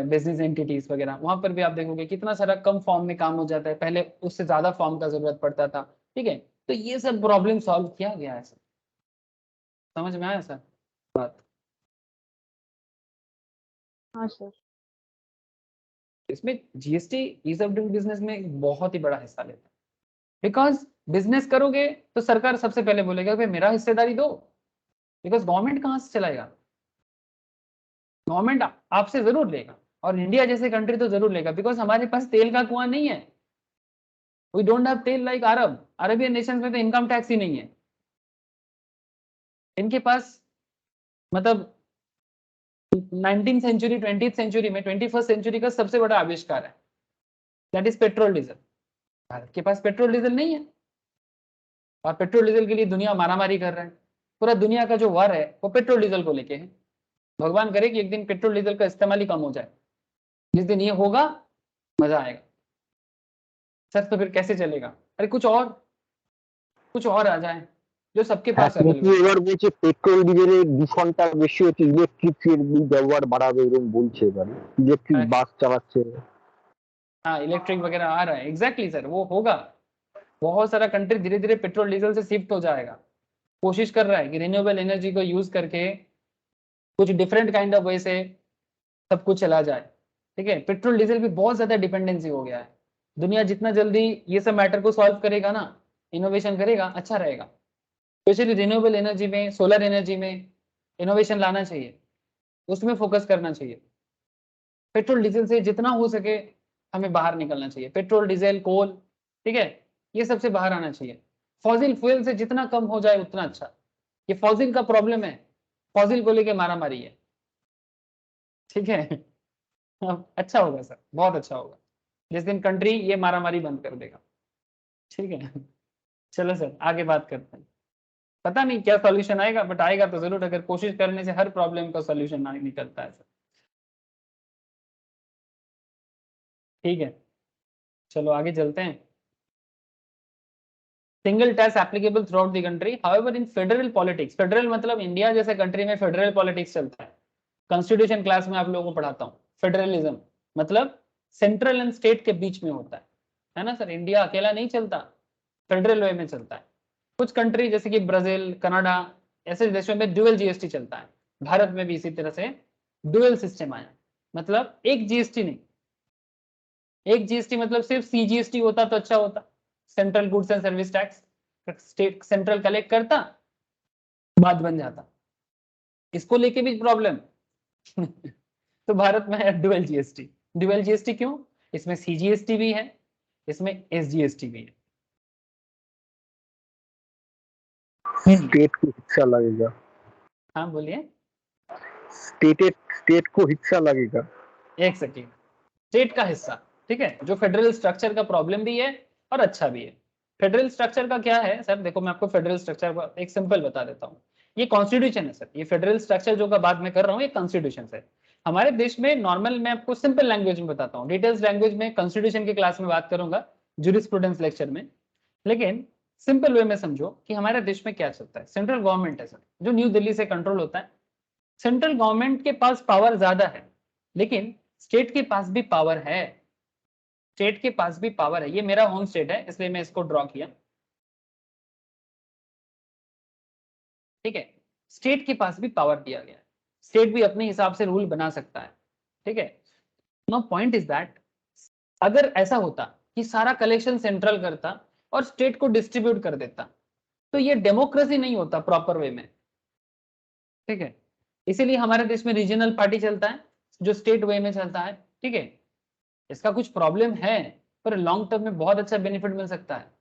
बिजनेस एंटिटीज वगैरह, वहां पर भी आप देखोगे कितना सारा कम फॉर्म में काम हो जाता है, पहले उससे ज्यादा फॉर्म का जरूरत पड़ता था। ठीक है, तो ये सब प्रॉब्लम सॉल्व किया गया है सर, समझ में आया सर बात? हाँ सर। इसमें GST ease of doing business में एक बहुत ही बड़ा हिस्सा लेता है, बिकॉज बिजनेस करोगे तो सरकार सबसे पहले बोलेगा भाई मेरा हिस्सेदारी दो, बिकॉज गवर्नमेंट कहाँ से चलाएगा? गवर्नमेंट आपसे जरूर लेगा, और इंडिया जैसे कंट्री तो जरूर लेगा, बिकॉज हमारे पास तेल का कुआं नहीं है। वी डोंट हैव तेल लाइक अरबियन नेशंस में तो इनकम टैक्स ही नहीं है इनके पास। मतलब 19th सेंचुरी 20th सेंचुरी में 21st सेंचुरी का सबसे बड़ा आविष्कार है, that is petrol diesel. Bharat के पास पेट्रोल डीजल नहीं है, और पेट्रोल डीजल के लिए दुनिया मारामारी कर रहा है। पूरा दुनिया का जो वार है वो पेट्रोल डीजल को लेके है। भगवान करे कि एक दिन पेट्रोल डीजल का इस्तेमाल ही कम हो जाए, जिस दिन ये होगा मजा आएगा सर। तो फिर कैसे चलेगा? अरे कुछ और आ जाए जो सबके पास নাকি এবার বলছে পেট্রোল ডিজেলের দূষণটা বেশি হচ্ছে, ইলেকট্রিকের ব্যবহার বাড়াবে এরকম বলছে, এবারে ইলেকট্রিক বাস চালাচ্ছে। हाँ इलेक्ट्रिक वगैरह आ रहा है, एग्जैक्टली सर वो होगा। बहुत सारा कंट्री धीरे धीरे पेट्रोल डीजल से शिफ्ट हो जाएगा, कोशिश कर रहा है कि रिन्यूएबल एनर्जी को यूज करके कुछ डिफरेंट काइंड ऑफ वे से सब कुछ चला जाए। ठीक है, पेट्रोल डीजल भी बहुत ज्यादा डिपेंडेंसी हो गया है। दुनिया जितना जल्दी ये सब मैटर को सॉल्व करेगा ना, इनोवेशन करेगा, अच्छा रहेगा। स्पेशली रिन्यूएबल एनर्जी में, सोलर एनर्जी में इनोवेशन लाना चाहिए, उसमें फोकस करना चाहिए। पेट्रोल डीजल से जितना हो सके हमें बाहर निकलना चाहिए, पेट्रोल डीजल कोल, ठीक है, ये सबसे बाहर आना चाहिए। फॉसिल फ्यूल से जितना कम हो जाए उतना अच्छा। ये फॉसिल का प्रॉब्लम है, फॉसिल को लेके मारा मारी है, ठीक है। अच्छा होगा सर, बहुत अच्छा होगा जिस दिन कंट्री ये मारा मारी बंद कर देगा, ठीक है। चलो सर आगे बात करते हैं। पता नहीं क्या सॉल्यूशन आएगा, बट आएगा तो जरूर, अगर कोशिश करने से हर प्रॉब्लम का सॉल्यूशन निकलता है सर। ठीक है, चलो आगे चलते हैं। Single tax applicable throughout the country, however in federal politics, federal मतलब इंडिया जैसे कंट्री में फेडरल पॉलिटिक्स चलता है। कॉन्स्टिट्यूशन क्लास में आप लोगों को पढ़ाता हूँ। फेडरलिज्म मतलब सेंट्रल एंड स्टेट के बीच में होता है ना सर। इंडिया अकेला नहीं चलता, फेडरल वे में चलता है। कुछ कंट्री जैसे कि ब्राजील, कनाडा, ऐसे देशों में ड्यूअल जीएसटी चलता है। भारत में भी इसी तरह से ड्यूअल सिस्टम आया, मतलब एक जीएसटी नहीं। एक जीएसटी मतलब सिर्फ सीजीएसटी होता तो अच्छा होता, central goods and service tax, state central collect करता, बात बन जाता। इसको लेके भी प्रॉब्लम। तो भारत में है ड्यूअल जीएसटी। ड्यूअल जीएसटी क्यों? इसमें सीजीएसटी भी है, इसमें एसजीएसटी भी है। स्टेट को हिस्सा लगेगा। हाँ बोलिए। स्टेट को हिस्सा लगेगा। एक सेकेंड, स्टेट का हिस्सा, ठीक है, जो फेडरल स्ट्रक्चर का प्रॉब्लम भी है और अच्छा भी है। फेडरल स्ट्रक्चर का क्या है सर? देखो मैं आपको फेडरल स्ट्रक्चर का एक सिंपल बता देता हूँ। ये कॉन्स्टिट्यूशन है सर, ये फेडरल स्ट्रक्चर जो का बात मैं कर रहा हूँ, ये कॉन्स्टिट्यूशन है हमारे देश में। नॉर्मल मैं आपको सिंपल लैंग्वेज में बताता हूँ, डिटेल्स लैंग्वेज में कॉन्स्टिट्यूशन की क्लास में बात करूंगा, जूरिस्प्रूडेंस लेक्चर में। लेकिन सिंपल वे में समझो कि हमारे देश में क्या चलता है। सेंट्रल गवर्नमेंट है सर, जो न्यू दिल्ली से कंट्रोल होता है। सेंट्रल गवर्नमेंट के पास पावर ज्यादा है, लेकिन स्टेट के पास भी पावर है। स्टेट के पास भी पावर है। ये मेरा होम स्टेट है, इसलिए मैं इसको ड्रॉ किया, ठीक है। स्टेट के पास भी पावर दिया गया है, स्टेट भी अपने हिसाब से रूल बना सकता है, ठीक है। नो पॉइंट इज दैट, अगर ऐसा होता कि सारा कलेक्शन सेंट्रल करता और स्टेट को डिस्ट्रीब्यूट कर देता, तो ये डेमोक्रेसी नहीं होता प्रॉपर वे में, ठीक है। इसीलिए हमारे देश में रीजनल पार्टी चलता है, जो स्टेट वे में चलता है, ठीक है। इसका कुछ प्रॉब्लम है, पर लॉन्ग टर्म में बहुत अच्छा बेनिफिट मिल सकता है,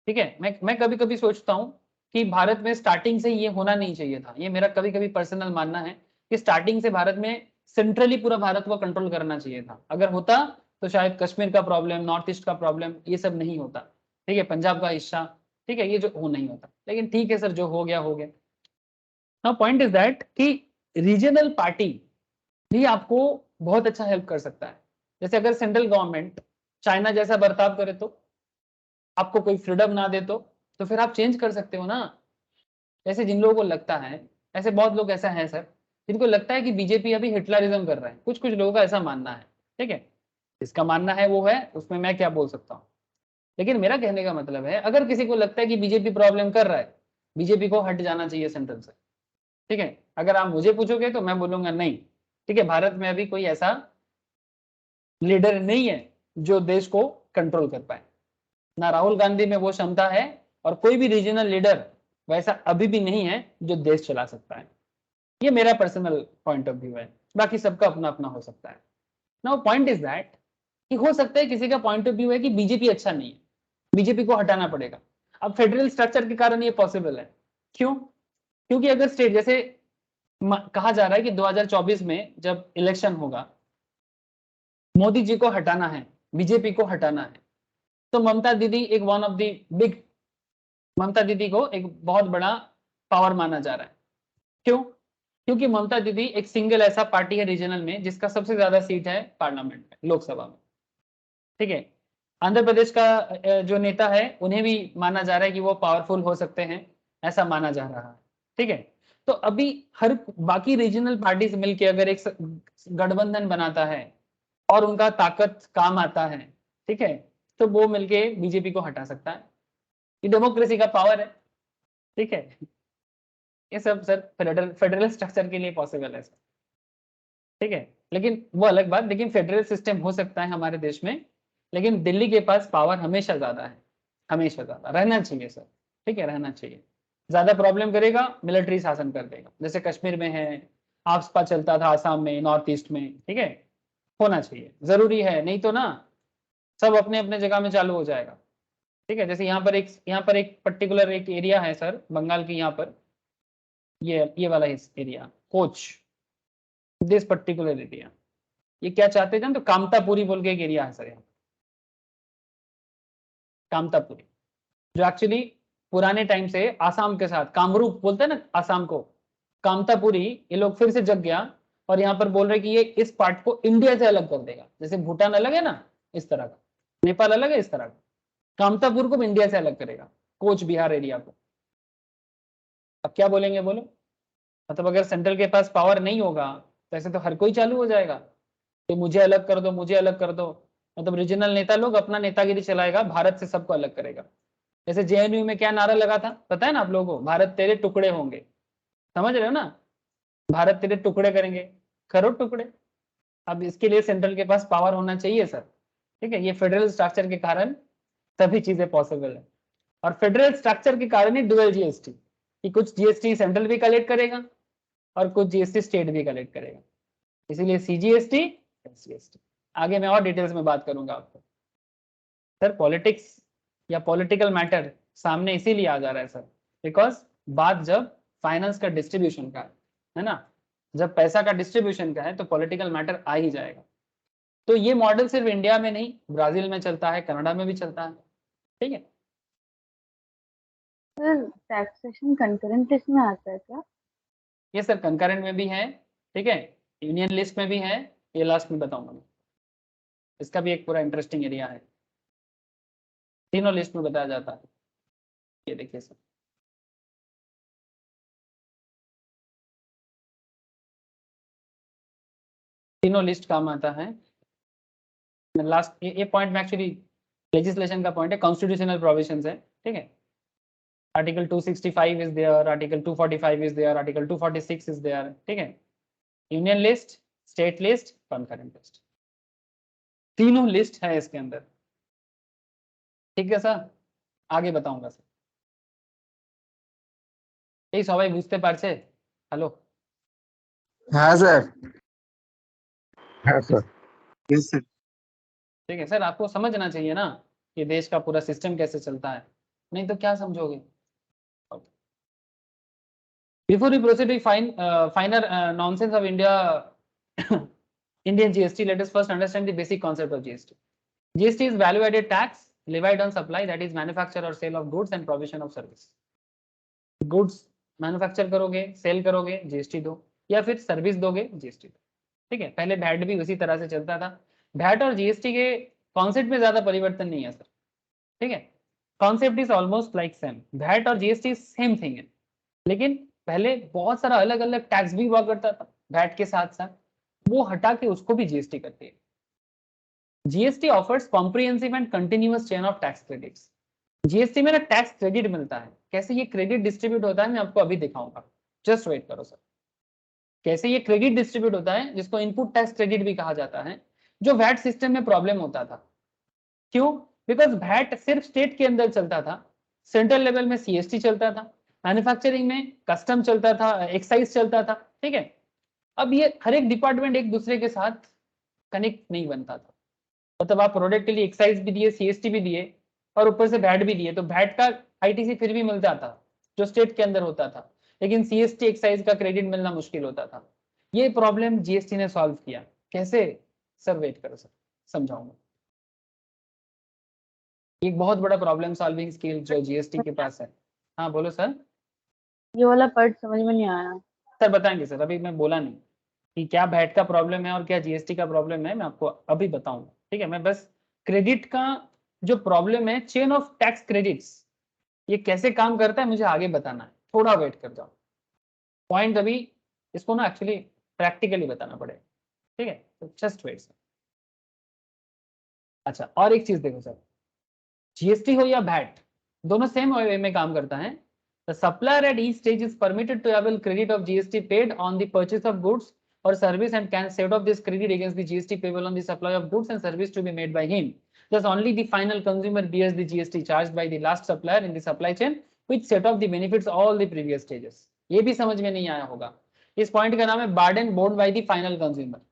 ठीक है। मैं कभी कभी सोचता हूँ कि भारत में स्टार्टिंग से ये होना नहीं चाहिए था। ये मेरा कभी कभी पर्सनल मानना है कि स्टार्टिंग से भारत में सेंट्रली पूरा भारत को कंट्रोल करना चाहिए था। अगर होता तो शायद कश्मीर का प्रॉब्लम, नॉर्थ ईस्ट का प्रॉब्लम, ये सब नहीं होता, ठीक है, पंजाब का हिस्सा, ठीक है, ये जो हो नहीं होता। लेकिन ठीक है सर, जो हो गया हो गया। नाउ पॉइंट इज दैट कि रीजनल पार्टी भी आपको बहुत अच्छा हेल्प कर सकता है। जैसे अगर सेंट्रल गवर्नमेंट चाइना जैसा बर्ताव करे, तो आपको कोई फ्रीडम ना दे, तो फिर आप चेंज कर सकते हो ना। जैसे जिन लोगों को लगता है, ऐसे बहुत लोग ऐसा है सर, जिनको लगता है कि बीजेपी अभी हिटलरिज्म कर रहा है, कुछ लोगों का ऐसा मानना है, ठीक है। इसका मानना है वो है, उसमें मैं क्या बोल सकता हूँ। लेकिन मेरा कहने का मतलब है अगर किसी को लगता है कि बीजेपी प्रॉब्लम कर रहा है, बीजेपी को हट जाना चाहिए सेंट्रल से, ठीक है। अगर आप मुझे पूछोगे तो मैं बोलूंगा नहीं, ठीक है, भारत में अभी कोई ऐसा लीडर नहीं है जो देश को कंट्रोल कर पाए, ना राहुल गांधी में वो क्षमता है और कोई भी रीजनल लीडर वैसा अभी भी नहीं है जो देश चला सकता है। ये मेरा पर्सनल पॉइंट ऑफ व्यू है, बाकी सबका अपना अपना हो सकता है। नाउ पॉइंट इज दैट कि हो सकता है किसी का पॉइंट ऑफ व्यू है कि बीजेपी अच्छा नहीं है, बीजेपी को हटाना पड़ेगा। अब फेडरल स्ट्रक्चर के कारण ये पॉसिबल है। क्यों? क्योंकि अगर स्टेट जैसे कहा जा रहा है कि 2024 में जब इलेक्शन होगा, मोदी जी को हटाना है, बीजेपी को हटाना है, तो ममता दीदी एक वन ऑफ द बिग, ममता दीदी को एक बहुत बड़ा पावर माना जा रहा है। क्यों? क्योंकि ममता दीदी एक सिंगल ऐसा पार्टी है रीजनल में जिसका सबसे ज्यादा सीट है पार्लियामेंट में, लोकसभा में, ठीक है। आंध्र प्रदेश का जो नेता है उन्हें भी माना जा रहा है कि वो पावरफुल हो सकते हैं, ऐसा माना जा रहा है, ठीक है। तो अभी हर बाकी रीजनल पार्टीज मिलके अगर एक गठबंधन बनाता है और उनका ताकत काम आता है, ठीक है, तो वो मिलके बीजेपी को हटा सकता है। ये डेमोक्रेसी का पावर है, ठीक है। ये सब सर फेडरल स्ट्रक्चर के लिए पॉसिबल है सर, ठीक है। लेकिन वो अलग बात, लेकिन फेडरल सिस्टम हो सकता है हमारे देश में, लेकिन दिल्ली के पास पावर हमेशा ज्यादा है, हमेशा ज्यादा रहना चाहिए सर, ठीक है, रहना चाहिए। ज्यादा प्रॉब्लम करेगा मिलिट्री शासन कर देगा, जैसे कश्मीर में है, आपसपा चलता था आसाम में, नॉर्थ ईस्ट में, ठीक है। होना चाहिए, जरूरी है, नहीं तो ना सब अपने अपने जगह में चालू हो जाएगा, ठीक है। जैसे यहाँ पर एक पर्टिकुलर एक एरिया है सर बंगाल की, यहाँ पर ये वाला area coach, this particular area, ये क्या चाहते हैं तो कामतापुरी बोल के एक एरिया है सर यहाँ, कामतापुरी, जो एक्चुअली पुराने टाइम से आसाम के साथ कामरूप बोलते हैं ना आसाम को, कामतापुरी ये लोग फिर से जग गया और यहाँ पर बोल रहे कि ये इस पार्ट को इंडिया से अलग कर देगा, जैसे भूटान अलग है ना इस तरह का, नेपाल अलग है इस तरह का, कामतापुर को इंडिया से अलग करेगा, कोच बिहार एरिया को। अब क्या बोलेंगे बोलो, मतलब अगर सेंट्रल के पास पावर नहीं होगा तो ऐसे तो हर कोई चालू हो जाएगा कि मुझे अलग कर दो, मुझे अलग कर दो, मतलब रीजनल नेता लोग अपना नेतागिरी चलाएगा, भारत से सबको अलग करेगा। जैसे जेएनयू में क्या नारा लगा था पता है ना आप लोगों को, भारत तेरे टुकड़े होंगे, समझ रहे हो ना, भारत तेरे टुकड़े करेंगे, करो टुकड़े। अब इसके लिए सेंट्रल के पास पावर होना चाहिए सर, ठीक है। ये फेडरल स्ट्रक्चर के कारण सभी चीजें पॉसिबल है, और फेडरल स्ट्रक्चर के कारण ही डुअल जीएसटी, कि कुछ जीएसटी सेंट्रल भी कलेक्ट करेगा और कुछ जीएसटी स्टेट भी कलेक्ट करेगा, इसीलिए सीजीएसटी एसजीएसटी। आगे मैं और डिटेल्स में बात करूंगा आपको। सर पॉलिटिक्स या पॉलिटिकल मैटर सामने इसीलिए आ जा रहा है सर, बिकॉज बात जब फाइनेंस का डिस्ट्रीब्यूशन का है ना, जब पैसा का डिस्ट्रीब्यूशन का है तो पॉलिटिकल मैटर आ ही जाएगा। तो ये मॉडल सिर्फ इंडिया में नहीं, ब्राजील में चलता है, कनाडा में भी चलता है, ठीक है। सर टैक्सेशन कंकरेंट लिस्ट में आता है क्या? ये सर कंकरेंट में भी है, ठीक है, यूनियन लिस्ट में भी है, ये लास्ट में बताऊंगा मैं, इसका भी एक पूरा इंटरेस्टिंग एरिया है, तीनों लिस्ट में बताया जाता है। ये देखिए सर, तीनों लिस्ट काम आता है। लास्ट ये पॉइंट में एक्चुअली लेजिस्लेशन का पॉइंट है, कॉन्स्टिट्यूशनल प्रोविजंस है, ठीक है। Article 265 is there, article 245 is there, article 246 is there, ठीक है। Union list, state list, concurrent list, तीनों लिस्ट है इसके अंदर, ठीक है सर। आगे बताऊंगा सर, এই সবাই বুঝতে পারছে? হ্যালো, হ্যাঁ স্যার। হ্যাঁ স্যার। Yes sir. ठीक है सर, आपको समझना चाहिए ना कि देश का पूरा सिस्टम कैसे चलता है, नहीं तो क्या समझोगे। Before we proceed with finer nonsense of Indian GST, let us first understand the basic concept of GST. GST is value-added tax levied on supply, that is manufacture or sale of goods and provision of service. Goods manufacture करोगे, सेल करोगे, जीएसटी दो, या फिर सर्विस दोगे, जीएसटी दो, ठीक है। पहले वैट भी उसी तरह से चलता था। वैट और जीएसटी के कॉन्सेप्ट में ज्यादा परिवर्तन नहीं है सर, ठीक है। Concept is almost like same, VAT और जीएसटी सेम थिंग है, लेकिन पहले बहुत सारा अलग अलग टैक्स भी हुआ करता था वैट के साथ साथ, वो हटा के उसको भी जीएसटी करती है। GST offers comprehensive and continuous chain of tax credits. GST में ना टैक्स क्रेडिट मिलता है, कैसे ये क्रेडिट डिस्ट्रीब्यूट होता है मैं आपको अभी दिखाऊंगा, जस्ट वेट करो सर। कैसे ये क्रेडिट डिस्ट्रीब्यूट होता है, जिसको इनपुट टैक्स क्रेडिट भी कहा जाता है, जो वैट सिस्टम में प्रॉब्लम होता था। क्यों? बिकॉज वैट सिर्फ स्टेट के अंदर चलता था, सेंट्रल लेवल में सीएसटी चलता था, मैन्युफैक्चरिंग में कस्टम चलता था, एक्साइज चलता था, ठीक है। अब ये हर एक डिपार्टमेंट एक दूसरे के साथ कनेक्ट नहीं बनता था, मतलब आप प्रोडक्ट के लिए एक्साइज भी दिए, सीएसटी भी दिए और ऊपर से वैट भी दिए, तो वैट का आईटीसी फिर भी मिल जाता जो स्टेट के अंदर होता था, लेकिन सीएसटी एक्साइज का क्रेडिट मिलना मुश्किल होता था। ये प्रॉब्लम जीएसटी ने सॉल्व किया। कैसे सर? वेट करो सर, समझाऊंगा। एक बहुत बड़ा प्रॉब्लम सॉल्विंग स्किल जो जीएसटी के पास है। हाँ बोलो सर। ये वाला पार्ट समझ में नहीं आया। सर बताएंगे सर, अभी मैं बोला नहीं कि क्या वैट का प्रॉब्लम है और क्या जीएसटी का प्रॉब्लम है, मैं आपको अभी बताऊंगा, ठीक है। मैं बस क्रेडिट का जो प्रॉब्लम है, चेन ऑफ टैक्स क्रेडिट्स, ये कैसे काम करता है मुझे आगे बताना है, थोड़ा वेट कर जाओ। पॉइंट अभी इसको ना एक्चुअली प्रैक्टिकली बताना पड़ेगा, ठीक है, तो जस्ट वेट सर। अच्छा, और एक चीज देखो सर, जीएसटी हो या वैट, दोनों सेम वे में काम करता है। The supplier at each stage is permitted to avail credit of GST paid on the purchase of goods or service and can set off this credit against the GST payable on the supply of goods and service to be made by him. Thus, only the final consumer bears the GST charged by the last supplier in the supply chain, which set off the benefits all the previous stages. ये भी समझ में नहीं आया होगा। इस पॉइंट का नाम है burden borne by the final consumer।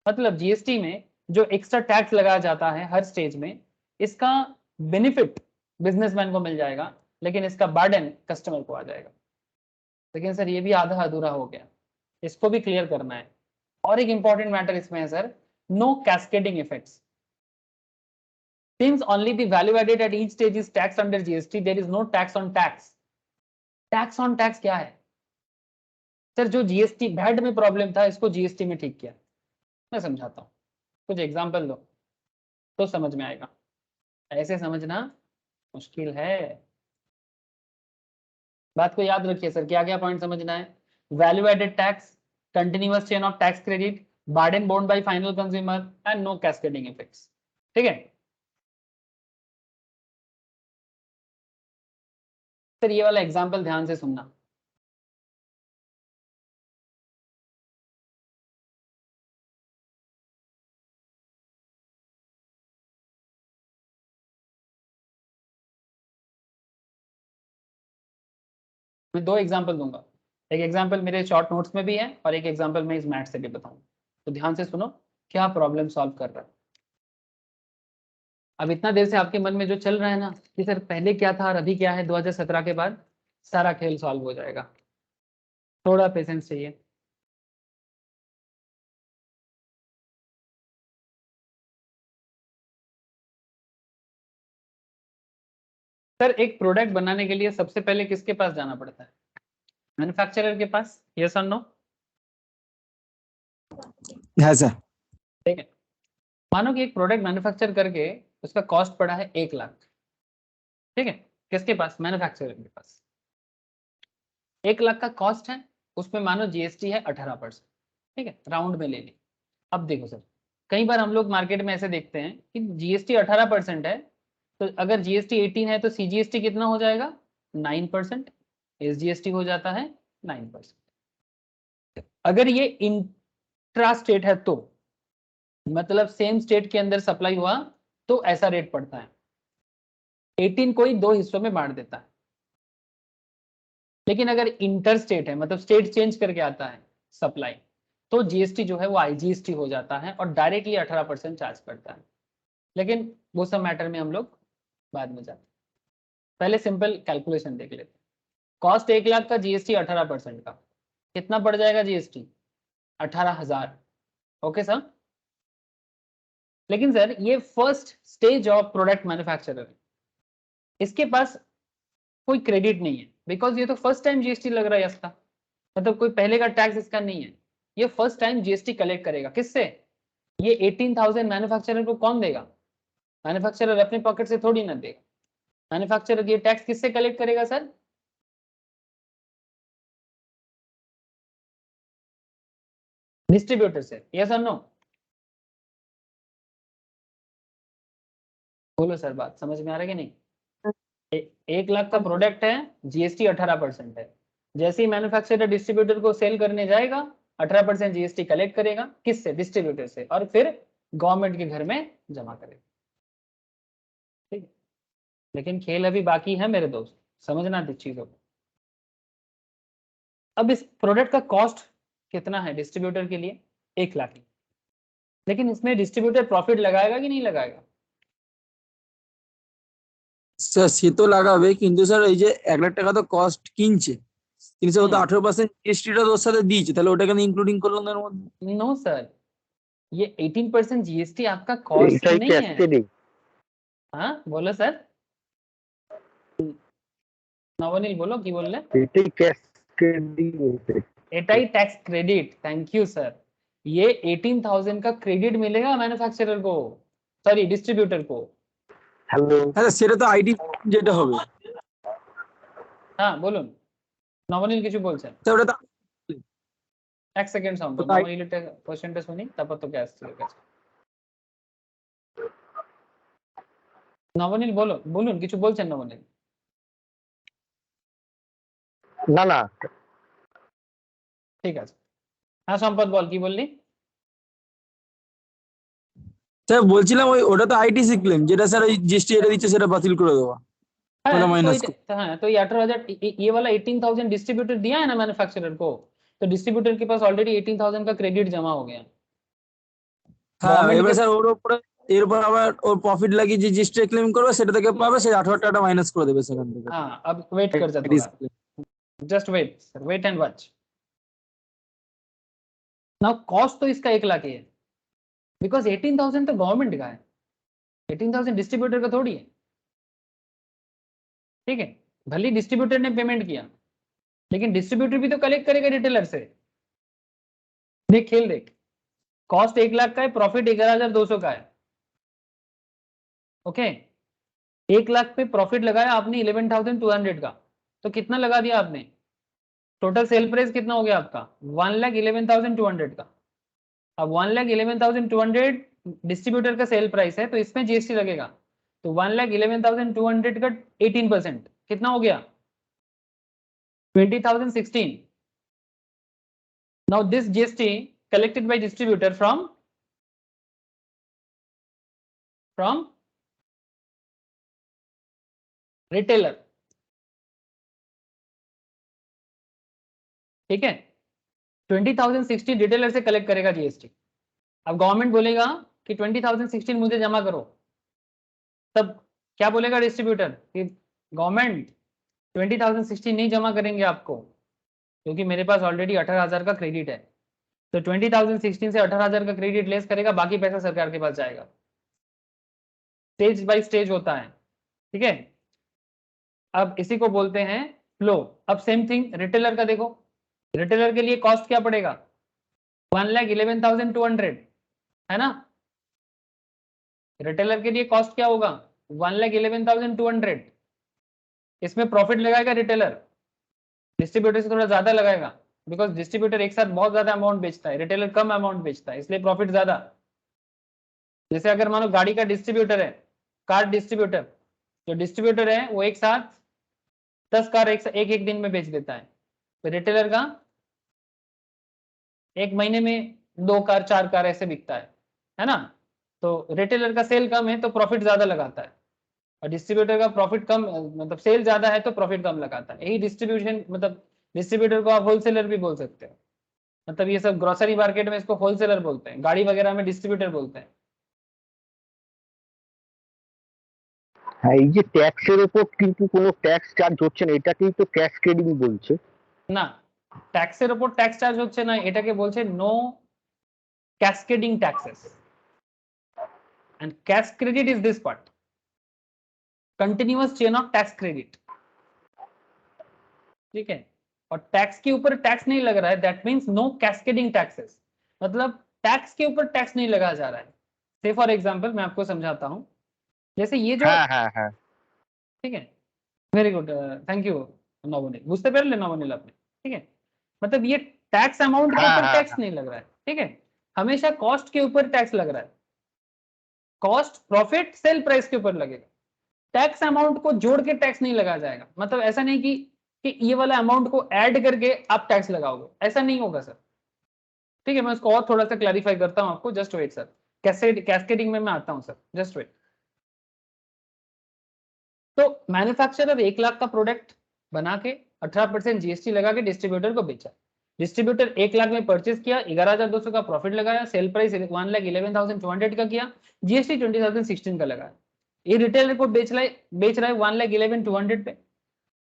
मतलब जीएसटी में जो एक्स्ट्रा टैक्स लगाया जाता है हर स्टेज में, इसका बेनिफिट बिजनेसमैन को मिल जाएगा, लेकिन इसका बर्डन कस्टमर को आ जाएगा। लेकिन सर ये भी आधा अधूरा हो गया, इसको भी क्लियर करना है। और एक इंपॉर्टेंट मैटर इसमें है sir, no cascading effects. Since only the value added at each stage is taxed under GST, there is no tax on tax. Tax on tax क्या है सर? जो जीएसटी वैट में प्रॉब्लम था, इसको जीएसटी में ठीक किया। मैं समझाता हूँ, कुछ एग्जांपल दो तो समझ में आएगा, ऐसे समझना मुश्किल है। बात को याद रखिए सर, क्या क्या पॉइंट समझना है? Value added tax, continuous chain of tax credit, burden borne by final consumer and no cascading effects, ठीक है सर। ये वाला एग्जांपल ध्यान से सुनना। मैं दो एग्जांपल दूंगा, एक एग्जांपल मेरे शॉर्ट नोट्स में भी है और एक एग्जांपल मैं इस मैथ से भी बताऊंगा, तो ध्यान से सुनो क्या प्रॉब्लम सॉल्व कर रहा है। अब इतना देर से आपके मन में जो चल रहा है ना कि सर पहले क्या था और अभी क्या है, 2017 के बाद सारा खेल सॉल्व हो जाएगा, थोड़ा पेशेंस चाहिए। सर एक प्रोडक्ट बनाने के लिए सबसे पहले किसके पास जाना पड़ता है? मैन्युफैक्चरर के पास, यस और नो? हाँ सर। ठीक है, मानो कि एक प्रोडक्ट मैन्युफैक्चर करके उसका कॉस्ट पड़ा है 1 लाख, ठीक है, किसके पास? मैन्युफैक्चरर के पास। 1 लाख का कॉस्ट है, उसमें मानो जीएसटी है 18%, ठीक है, राउंड में ले ली। अब देखो सर, कई बार हम लोग मार्केट में ऐसे देखते हैं कि जीएसटी 18% है, तो अगर जीएसटी 18 है तो सीजीएसटी कितना हो जाएगा? 9%, एसजीएसटी हो जाता है 9%। अगर ये इंट्रा स्टेट है तो मतलब सेम स्टेट के अंदर सप्लाई हुआ तो ऐसा रेट पड़ता है, 18 को ही 2 हिस्सों में बांट देता है। लेकिन अगर इंटर स्टेट है, मतलब स्टेट चेंज करके आता है सप्लाई, तो जीएसटी जो है वो आईजीएसटी हो जाता है और डायरेक्टली 18% चार्ज करता है। लेकिन वो सब मैटर में हम लोग बाद में जाते हैं, पहले सिंपल कैलकुलेशन देख लेते हैं। कॉस्ट 1 लाख का, जीएसटी 18% का, कितना पड़ जाएगा जीएसटी? 18,000। Okay sir. लेकिन सर ये first stage of product manufacturer, इसके पास कोई क्रेडिट नहीं है, बिकॉज ये तो फर्स्ट टाइम जीएसटी लग रहा है इसका, मतलब कोई पहले का टैक्स इसका नहीं है, ये फर्स्ट टाइम जीएसटी कलेक्ट करेगा। किससे? ये 18,000 मैन्युफैक्चरर को कौन देगा? मैन्युफैक्चरर अपने पॉकेट से थोड़ी ना देगा, मैन्युफैक्चरर ये टैक्स किससे कलेक्ट करेगा सर? डिस्ट्रीब्यूटर से, यस और नो? बोलो सर, बात समझ में आ रहा है कि नहीं? 1 लाख का प्रोडक्ट है, जीएसटी 18% है। जैसे ही मैन्युफैक्चरर डिस्ट्रीब्यूटर को सेल करने जाएगा, 18% जीएसटी कलेक्ट करेगा, किससे? डिस्ट्रीब्यूटर से, और फिर गवर्नमेंट के घर में जमा करेगा। ठीक है, लेकिन खेल अभी बाकी है मेरे दोस्त, समझना थी चीजों को। अब इस प्रोडक्ट का कॉस्ट कितना है डिस्ट्रीब्यूटर के लिए? 1 लाख। लेकिन इसमें डिस्ट्रीब्यूटर प्रॉफिट लगाएगा कि नहीं लगाएगा? স্যার সে তো লাগাবে, কিন্তু স্যার এই যে 1 লাখ টাকা তো কস্ট কিনছে, কিন্তু স্যার ও তো 18% জিএসটিটা তোর সাথে দিয়েছে, তাহলে ওটাকে আমি ইনক্লুডিং করলাম না এর মধ্যে। नो सर, ये 18% जीएसटी आपका कॉस्ट এটাই नहीं है। ক্যাসকেডিং। हाँ बोलो सर, নবনীল बोलो কি বললে? এটাই ক্যাসকেডিং ইফেক্ট। एटाई tax credit, thank you sir. ये 18,000 का क्रेडिट मिलेगा मैन्युफैक्चरर को, सॉरी डिस्ट्रीब्यूटर को। হ্যালো, হ্যাঁ সেটা তো আইডি যেটা হবে हाँ বলুন, নবনীল কিছু বলছেন? স্যার, ওটা তো এক সেকেন্ড সাউন্ড কোথায়? নবনীলের কোশ্চেনটা শুনি, তারপর তোকে আসছে ওর কাছে। নবনীল বলো, বলুন কিছু বলছেন নবনীল? না না, ঠিক আছে, হ্যাঁ সম্পদ বল কি বললি? স্যার বলছিলাম ওটা তো আইটিসি ক্লেম, যেটা স্যার ওই জিএসটি যেটা দিচ্ছে সেটা বাতিল করে দেওয়া, हाँ ওটা तो মাইনাস। हाँ तो ये 18,000, ये वाला 18,000 डिस्ट्रीब्यूटर दिया है ना मैन्युफैक्चरर को, तो डिस्ट्रीब्यूटर के पास ऑलरेडी 18,000 का क्रेडिट जमा हो गया। হ্যাঁ गवर्नमेंट এবার के স্যার ওর উপরে এরপর আবার ওর প্রফিট লাগিয়ে যে জিএসটি ক্লেম করবে সেটা থেকে পাবে, সেই 18 টাকাটা মাইনাস করে দেবে সেখান থেকে। हाँ अब वेट कर जा थोड़ा, just wait sir, wait and watch. Now cost तो इसका 1 लाख ही है, बिकॉज 18,000 तो गवर्नमेंट का है, 18,000 डिस्ट्रीब्यूटर का थोड़ी है। ठीक है, भले डिस्ट्रीब्यूटर ने पेमेंट किया, लेकिन डिस्ट्रीब्यूटर भी तो कलेक्ट करेगा रिटेलर से। देख खेल देख, कॉस्ट 1 लाख का है, प्रॉफिट 11,200 का है। ओके, 1 लाख पे प्रॉफिट लगाया आपने 11,200 का, तो कितना लगा दिया आपने? टोटल सेल प्राइस कितना हो गया आपका? 1,11,200 का। अब 1,11,200 डिस्ट्रीब्यूटर का सेल प्राइस है, तो इसमें जीएसटी लगेगा, तो 1,11,200 का 18% कितना हो गया? 20,016। now this GST collected by distributor from retailer। ठीक है, 20,016 रिटेलर से कलेक्ट करेगा जीएसटी। अब गवर्नमेंट बोलेगा कि 20,016 मुझे जमा करो, तब क्या बोलेगा डिस्ट्रीब्यूटर कि गवर्नमेंट 20,016 नहीं जमा करेंगे आपको, क्योंकि मेरे पास ऑलरेडी 18,000 का क्रेडिट है। तो 20,016 से 18,000 का क्रेडिट लेस करेगा, बाकी पैसा सरकार के पास जाएगा। स्टेज बाय स्टेज होता है। ठीक है, अब इसी को बोलते हैं फ्लो। अब सेम थिंग रिटेलर का देखो, रिटेलर के लिए कॉस्ट क्या पड़ेगा? 1,11,200 है ना। रिटेलर के लिए कॉस्ट क्या होगा? 1,11,200। इसमें प्रॉफिट लगाएगा रिटेलर, डिस्ट्रीब्यूटर से थोड़ा ज्यादा लगाएगा, बिकॉज डिस्ट्रीब्यूटर एक साथ बहुत ज्यादा अमाउंट बेचता है, रिटेलर कम अमाउंट बेचता है, इसलिए प्रॉफिट ज्यादा। जैसे अगर मानो गाड़ी का डिस्ट्रीब्यूटर है, कार डिस्ट्रीब्यूटर, जो डिस्ट्रीब्यूटर है वो एक साथ 10 कार एक दिन में बेच देता है, तो रिटेलर का एक महीने में 2 कार 4 कार ऐसे बिकता है ना। तो रिटेलर का सेल कम है तो प्रॉफिट ज्यादा लगाता है, और डिस्ट्रीब्यूटर का प्रॉफिट कम, मतलब सेल ज्यादा है तो प्रॉफिट कम लगाता है। यही डिस्ट्रीब्यूशन, मतलब डिस्ट्रीब्यूटर को आप होलसेलर भी बोल सकते हो, मतलब ये सब ग्रोसरी मार्केट में इसको होलसेलर बोलते हैं, गाड़ी वगैरह में डिस्ट्रीब्यूटर बोलते हैं। হ্যাঁ, এই যে ট্যাক্সের উপর কিন্তু কোনো ট্যাক্স চার্জ হচ্ছে না, এটাকেই তো ক্যাসকেডিং বলছে। না, ট্যাক্সের উপর ট্যাক্স চার্জ হচ্ছে না, এটাকে বলছে no cascading taxes. And cash credit is this part, continuous chain of tax credit. ठीक है, और टैक्स के ऊपर टैक्स नहीं लग रहा है, that means no cascading taxes, मतलब टैक्स के ऊपर टैक्स नहीं लगाया जा रहा है। से फॉर एग्जांपल मैं आपको समझाता हूं, जैसे ये जो, হ্যাঁ হ্যাঁ হ্যাঁ, ठीक है, very good, thank you Navneel, बुझते पारले नवनील आपने। ठीक है, मतलब ये टैक्स अमाउंट के हाँ, ऊपर हाँ, टैक्स नहीं लग रहा है। ठीक है, हमेशा कॉस्ट के ऊपर टैक्स लग रहा है। कॉस्ट प्रॉफिट सेल प्राइस के ऊपर लगेगा, टैक्स अमाउंट को जोड़ के टैक्स नहीं लगाया जाएगा। मतलब ऐसा नहीं कि ये वाला अमाउंट को ऐड करके आप टैक्स लगाओगे, ऐसा नहीं होगा सर। ठीक है, मैं उसको और थोड़ा सा क्लैरिफाई करता हूं आपको, जस्ट वेट सर, कैस्केडिंग में मैं आता हूं सर, जस्ट वेट। तो मैन्युफैक्चरर 1 लाख का प्रोडक्ट बना के 18% जीएसटी लगा के डिस्ट्रीब्यूटर को बेचा, डिस्ट्रीब्यूटर 1 लाख में परचेज किया, 11,200 का प्रॉफिट लगाया, सेल प्राइस 1,11,200 का किया, जीएसटी 20,016 का लगाया। ये रिटेलर को बेच रहा है 1,11,200 पे,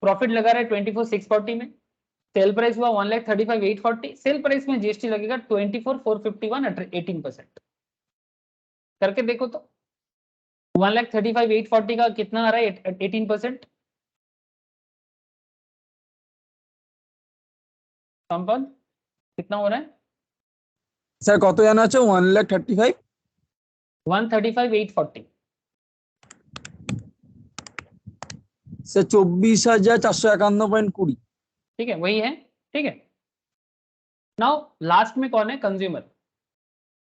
प्रॉफिट लगा रहा है 24,640 में, सेल प्राइस हुआ 1,35,840, सेल प्राइस में जीएसटी लगेगा 24,451 18%। करके देखो तो 1,35,840 का कितना आ रहा है 18%। संपद कितना हो रहा है? স্যার কত জানা আছে 1,35,000 135,840। স্যার 24,451.20। ठीक है, वही है। ठीक है, नाउ लास्ट में कौन है? कंज्यूमर।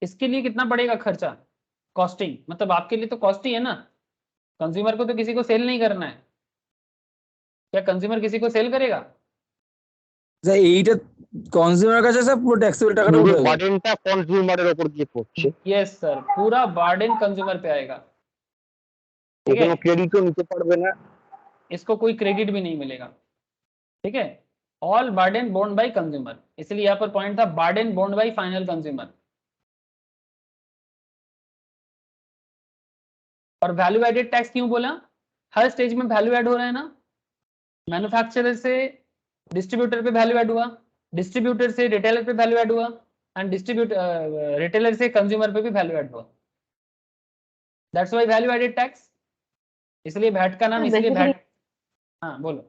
इसके लिए कितना पड़ेगा खर्चा? कॉस्टिंग, मतलब आपके लिए तो कॉस्ट ही है ना, कंज्यूमर को तो किसी को सेल नहीं करना है। क्या कंज्यूमर किसी को सेल करेगा? স্যার এইটা কনজিউমার কাছে স্যার পুরো ট্যাক্সেবল টাকাটা পুরো উঠে যাবে। বার্ডেনটা কনজিউমারের উপর দিয়ে পড়ছে, यस सर, पूरा बार्डन कंज्यूमर पे आएगा। ও ठीक है, কোনো ক্রেডিটও নিতে পারবে না। इसको कोई क्रेडिट भी नहीं मिलेगा। ठीक है, all burden borne by consumer, इसलिए यहाँ पर पॉइंट था burden borne by final consumer. और वैल्यू एडेड टैक्स क्यों बोला? हर स्टेज में वैल्यू ऐड हो रहा है ना, मैन्युफैक्चरर से डिस्ट्रीब्यूटर पे वैल्यू ऐड हुआ, डिस्ट्रीब्यूटर से रिटेलर पे वैल्यू ऐड हुआ, एंड रिटेलर से कंज्यूमर पे भी वैल्यू ऐड हुआ। That's why value added tax, इसलिए वैट का नाम इसलिए बेसिकली वैट। हाँ बोलो।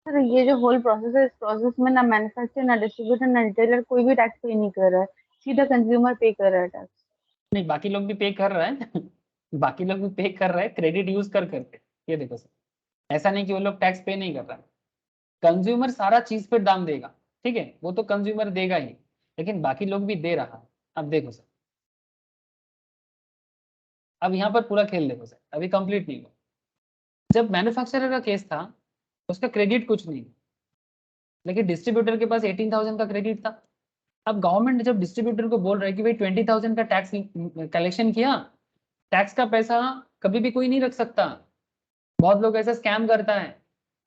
सर ये जो होल प्रोसेस है, इस प्रोसेस में ना मैन्युफैक्चरर ना डिस्ट्रीब्यूटर ना रिटेलर कोई भी टैक्स पे नहीं कर रहा है, सीधा कंज्यूमर पे कर रहा है टैक्स। नहीं, बाकी लोग भी पे कर रहे हैं बाकी लोग भी पे कर रहे हैं क्रेडिट यूज कर करके। ये देखो सर, ऐसा नहीं कि वो लोग टैक्स पे नहीं कर रहा है, कंज्यूमर सारा चीज पे दाम देगा। ठीक है, वो तो कंज्यूमर देगा ही, लेकिन बाकी लोग भी दे रहा है। अब देखो सर, अब यहाँ पर पूरा खेल देखो सर, अभी कंप्लीट नहीं हुआ। जब मैन्युफैक्चरर का केस था उसका क्रेडिट कुछ नहीं, लेकिन डिस्ट्रीब्यूटर के पास 18,000 का क्रेडिट था। अब गवर्नमेंट जब डिस्ट्रीब्यूटर को बोल रहा है कि भाई 20,000 का टैक्स कलेक्शन किया, टैक्स का पैसा कभी भी कोई नहीं रख सकता, बहुत लोग ऐसा स्कैम करता है,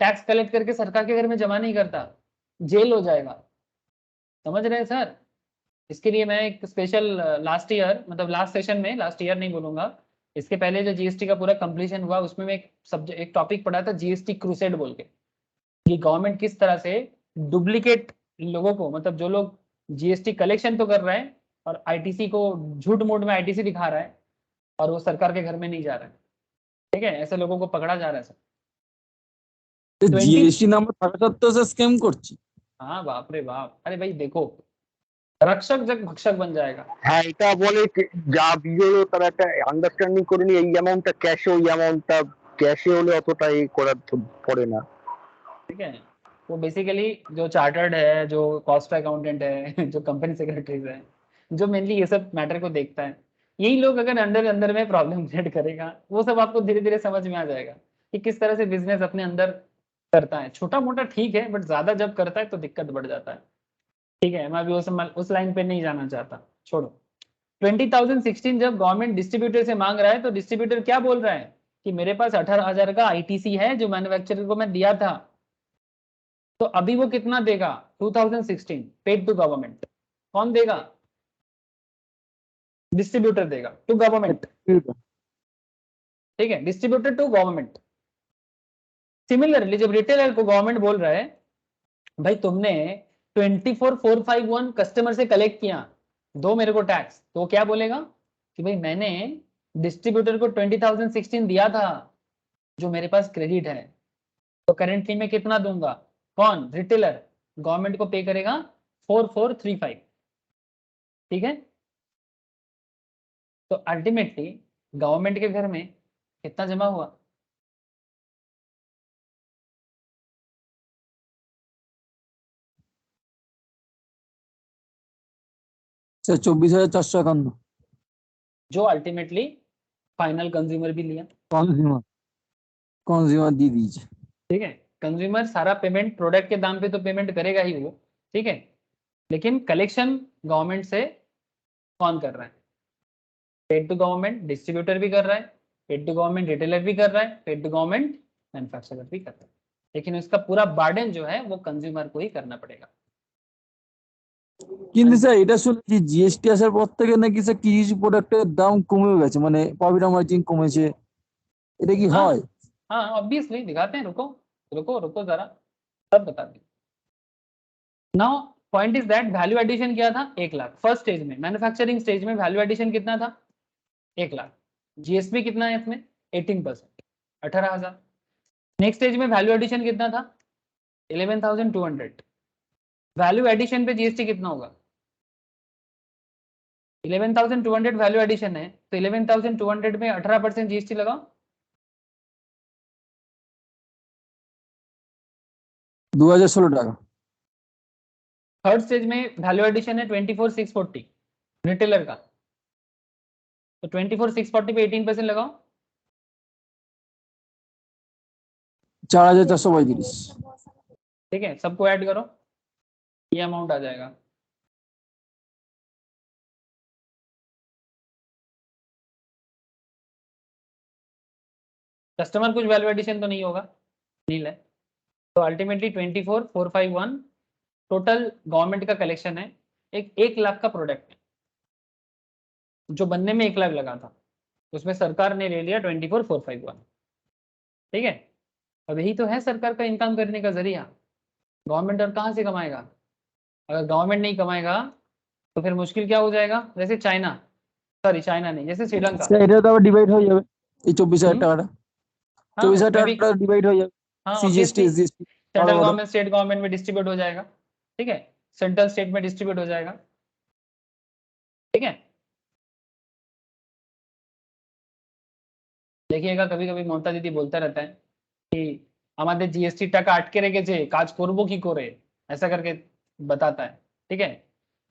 टैक्स कलेक्ट करके सरकार के घर में जमा नहीं करता, जेल हो जाएगा। समझ रहे हैं सर? इसके लिए मैं एक स्पेशल लास्ट ईयर, मतलब लास्ट सेशन में, लास्ट ईयर नहीं बोलूंगा, इसके पहले जो जीएसटी का पूरा कंप्लीशन हुआ उसमें मैं एक सब्जेक्ट, एक टॉपिक पढ़ा था जीएसटी क्रूसेड बोल के, कि गवर्नमेंट किस तरह से डुप्लीकेट लोगों को, मतलब जो लोग जीएसटी कलेक्शन तो कर रहा है और आईटीसी को झूठ मूठ में आईटीसी दिखा रहा है और वो सरकार के घर में नहीं जा रहा है। ठीक है, ऐसे लोगों को पकड़ा जा रहा है सर। তো 20, জিএসটি নাম্বার থাকা সত্ত্বেও স্যার স্ক্যাম করছে। हाँ बाप रे बाप, अरे भाई देखो, रक्षक जग भक्षक बन जाएगा। হ্যাঁ, এটা বলে যা বিজয় তারা একটা আন্ডারস্ট্যান্ডিং করে নি, এই অ্যামাউন্টটা ক্যাশে, ওই অ্যামাউন্টটা ক্যাশে হলে অতটা এই করার পড়ে না। ठीक है, वो बेसिकली जो चार्टर्ड है, जो कॉस्ट अकाउंटेंट है जो कंपनी सेक्रेटरीज है, जो मेनली ये सब मैटर को देखता है, यही लोग अगर अंदर अंदर में प्रॉब्लम क्रिएट करेगा, वो सब आपको धीरे धीरे समझ में आ जाएगा कि किस तरह से बिजनेस अपने अंदर करता है। छोटा मोटा ठीक है, बट ज्यादा जब करता है तो दिक्कत बढ़ जाता है। ठीक है, मैं अभी उस लाइन पे नहीं जाना चाहता, छोड़ो। 20,016 जब गवर्नमेंट डिस्ट्रीब्यूटर से मांग रहा है तो डिस्ट्रीब्यूटर क्या बोल रहा है कि मेरे पास 18,000 का आईटीसी है जो मैन्युफैक्चरर को मैं दिया था, तो अभी वो कितना देगा? 2016 पेड टू गवर्नमेंट। कौन देगा? डिस्ट्रीब्यूटर देगा टू गवर्नमेंट। ठीक है, डिस्ट्रीब्यूटर टू गवर्नमेंट। सिमिलरली जब रिटेलर को गवर्नमेंट बोल रहा है भाई तुमने 24,451 कस्टमर से कलेक्ट किया, दो मेरे को टैक्स, तो क्या बोलेगा कि भाई मैंने डिस्ट्रीब्यूटर को 20,016 दिया था जो मेरे पास क्रेडिट है, तो करेंटली मैं कितना दूंगा? कौन? रिटेलर गवर्नमेंट को पे करेगा 4,435। ठीक है, तो अल्टीमेटली गवर्नमेंट के घर में कितना जमा हुआ? স্যার 24,451। जो अल्टीमेटली फाइनल कंज्यूमर भी लिया। कंज्यूमर दी दीजिए। ठीक है, कंज्यूमर सारा पेमेंट प्रोडक्ट के दाम पे तो पेमेंट करेगा ही वो, ठीक है, लेकिन कलेक्शन गवर्नमेंट से कौन कर रहा है? पेड टू गवर्नमेंट डिस्ट्रीब्यूटर भी कर रहा है, पेड टू गवर्नमेंट रिटेलर भी कर रहा है, पेड टू गवर्नमेंट मैन्युफैक्चरर भी कर रहा है, लेकिन उसका पूरा बार्डन जो है वो कंज्यूमर को ही करना पड़ेगा। কিন্তু স্যার এটা শুনেছি জিএসটি আসার পর থেকে নাকি স্যার কিছু কিছু প্রোডাক্টের দাম কমে গেছে, মানে প্রফিট মার্জিন কমেছে, এটা কি हाँ হয়? हाँ ऑब्वियसली दिखाते हैं, रुको रुको रुको जरा, सब बताते हैं। Now point is that value addition क्या था? 1 लाख फर्स्ट स्टेज में, मैन्युफैक्चरिंग स्टेज में वैल्यू एडिशन कितना था? 1 लाख। जीएसपी कितना है इसमें? 18%, 18,000। नेक्स्ट स्टेज में वैल्यू एडिशन कितना था? 11,200। वैल्यू एडिशन पे जीएसटी कितना होगा? 11,200 वैल्यू एडिशन है, तो 11,200 में 18% जीएसटी लगाओ। 2016 টাকা। थर्ड स्टेज में वैल्यू एडिशन है 24,640 रिटेलर का, तो 24,640 पे 18% लगाओ। 4,435। ठीक है, सबको ऐड करो, ये अमाउंट आ जाएगा। कस्टमर कुछ वैल्यू एडिशन तो नहीं होगा, नील है, तो अल्टीमेटली 24,451 टोटल गवर्नमेंट का कलेक्शन है। एक 1 लाख का प्रोडक्ट है जो बनने में 1 लाख लगा था, उसमें सरकार ने ले लिया 24,451। ठीक है, अब यही तो है सरकार का इनकम करने का जरिया। गवर्नमेंट और कहाँ से कमाएगा? अगर गवर्नमेंट नहीं कमाएगा तो फिर मुश्किल क्या हो जाएगा? जैसे चाइना, सॉरी चाइना नहीं, जैसे श्रीलंका। স্যার এটা তো আবার ডিভাইড হয়ে যাবে এই 24,000 টাকাটা, हाँ 24,000 उसमें भी, টাকাটা ডিভাইড হয়ে যাবে हाँ CGST obviously SGST central government state government में डिस्ट्रीब्यूट हो जाएगा। ठीक है, सेंट्रल स्टेट में डिस्ट्रीब्यूट हो जाएगा। ठीक है, देखिएगा कभी कभी ममता दीदी बोलता रहता है कि আমাদের জিএসটি টাকা আটকে রেখেছে কাজ করব কি করে, ऐसा करके बताता है। ठीक है,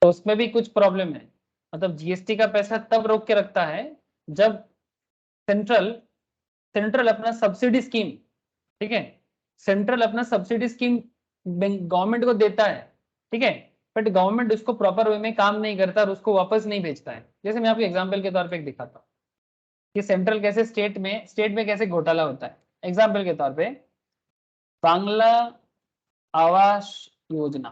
तो उसमें भी कुछ प्रॉब्लम है, मतलब जीएसटी का पैसा तब रोक के रखता है जब सेंट्रल अपना सब्सिडी स्कीम, ठीक है, सेंट्रल अपना सब्सिडी स्कीम गवर्नमेंट को देता है, ठीक है, बट गवर्नमेंट उसको प्रॉपर वे में काम नहीं करता और उसको वापस नहीं भेजता है। जैसे मैं आपको एग्जांपल के तौर पे दिखाता हूँ कि सेंट्रल कैसे स्टेट में कैसे घोटाला होता है। एग्जांपल के तौर पे बांग्ला आवास योजना,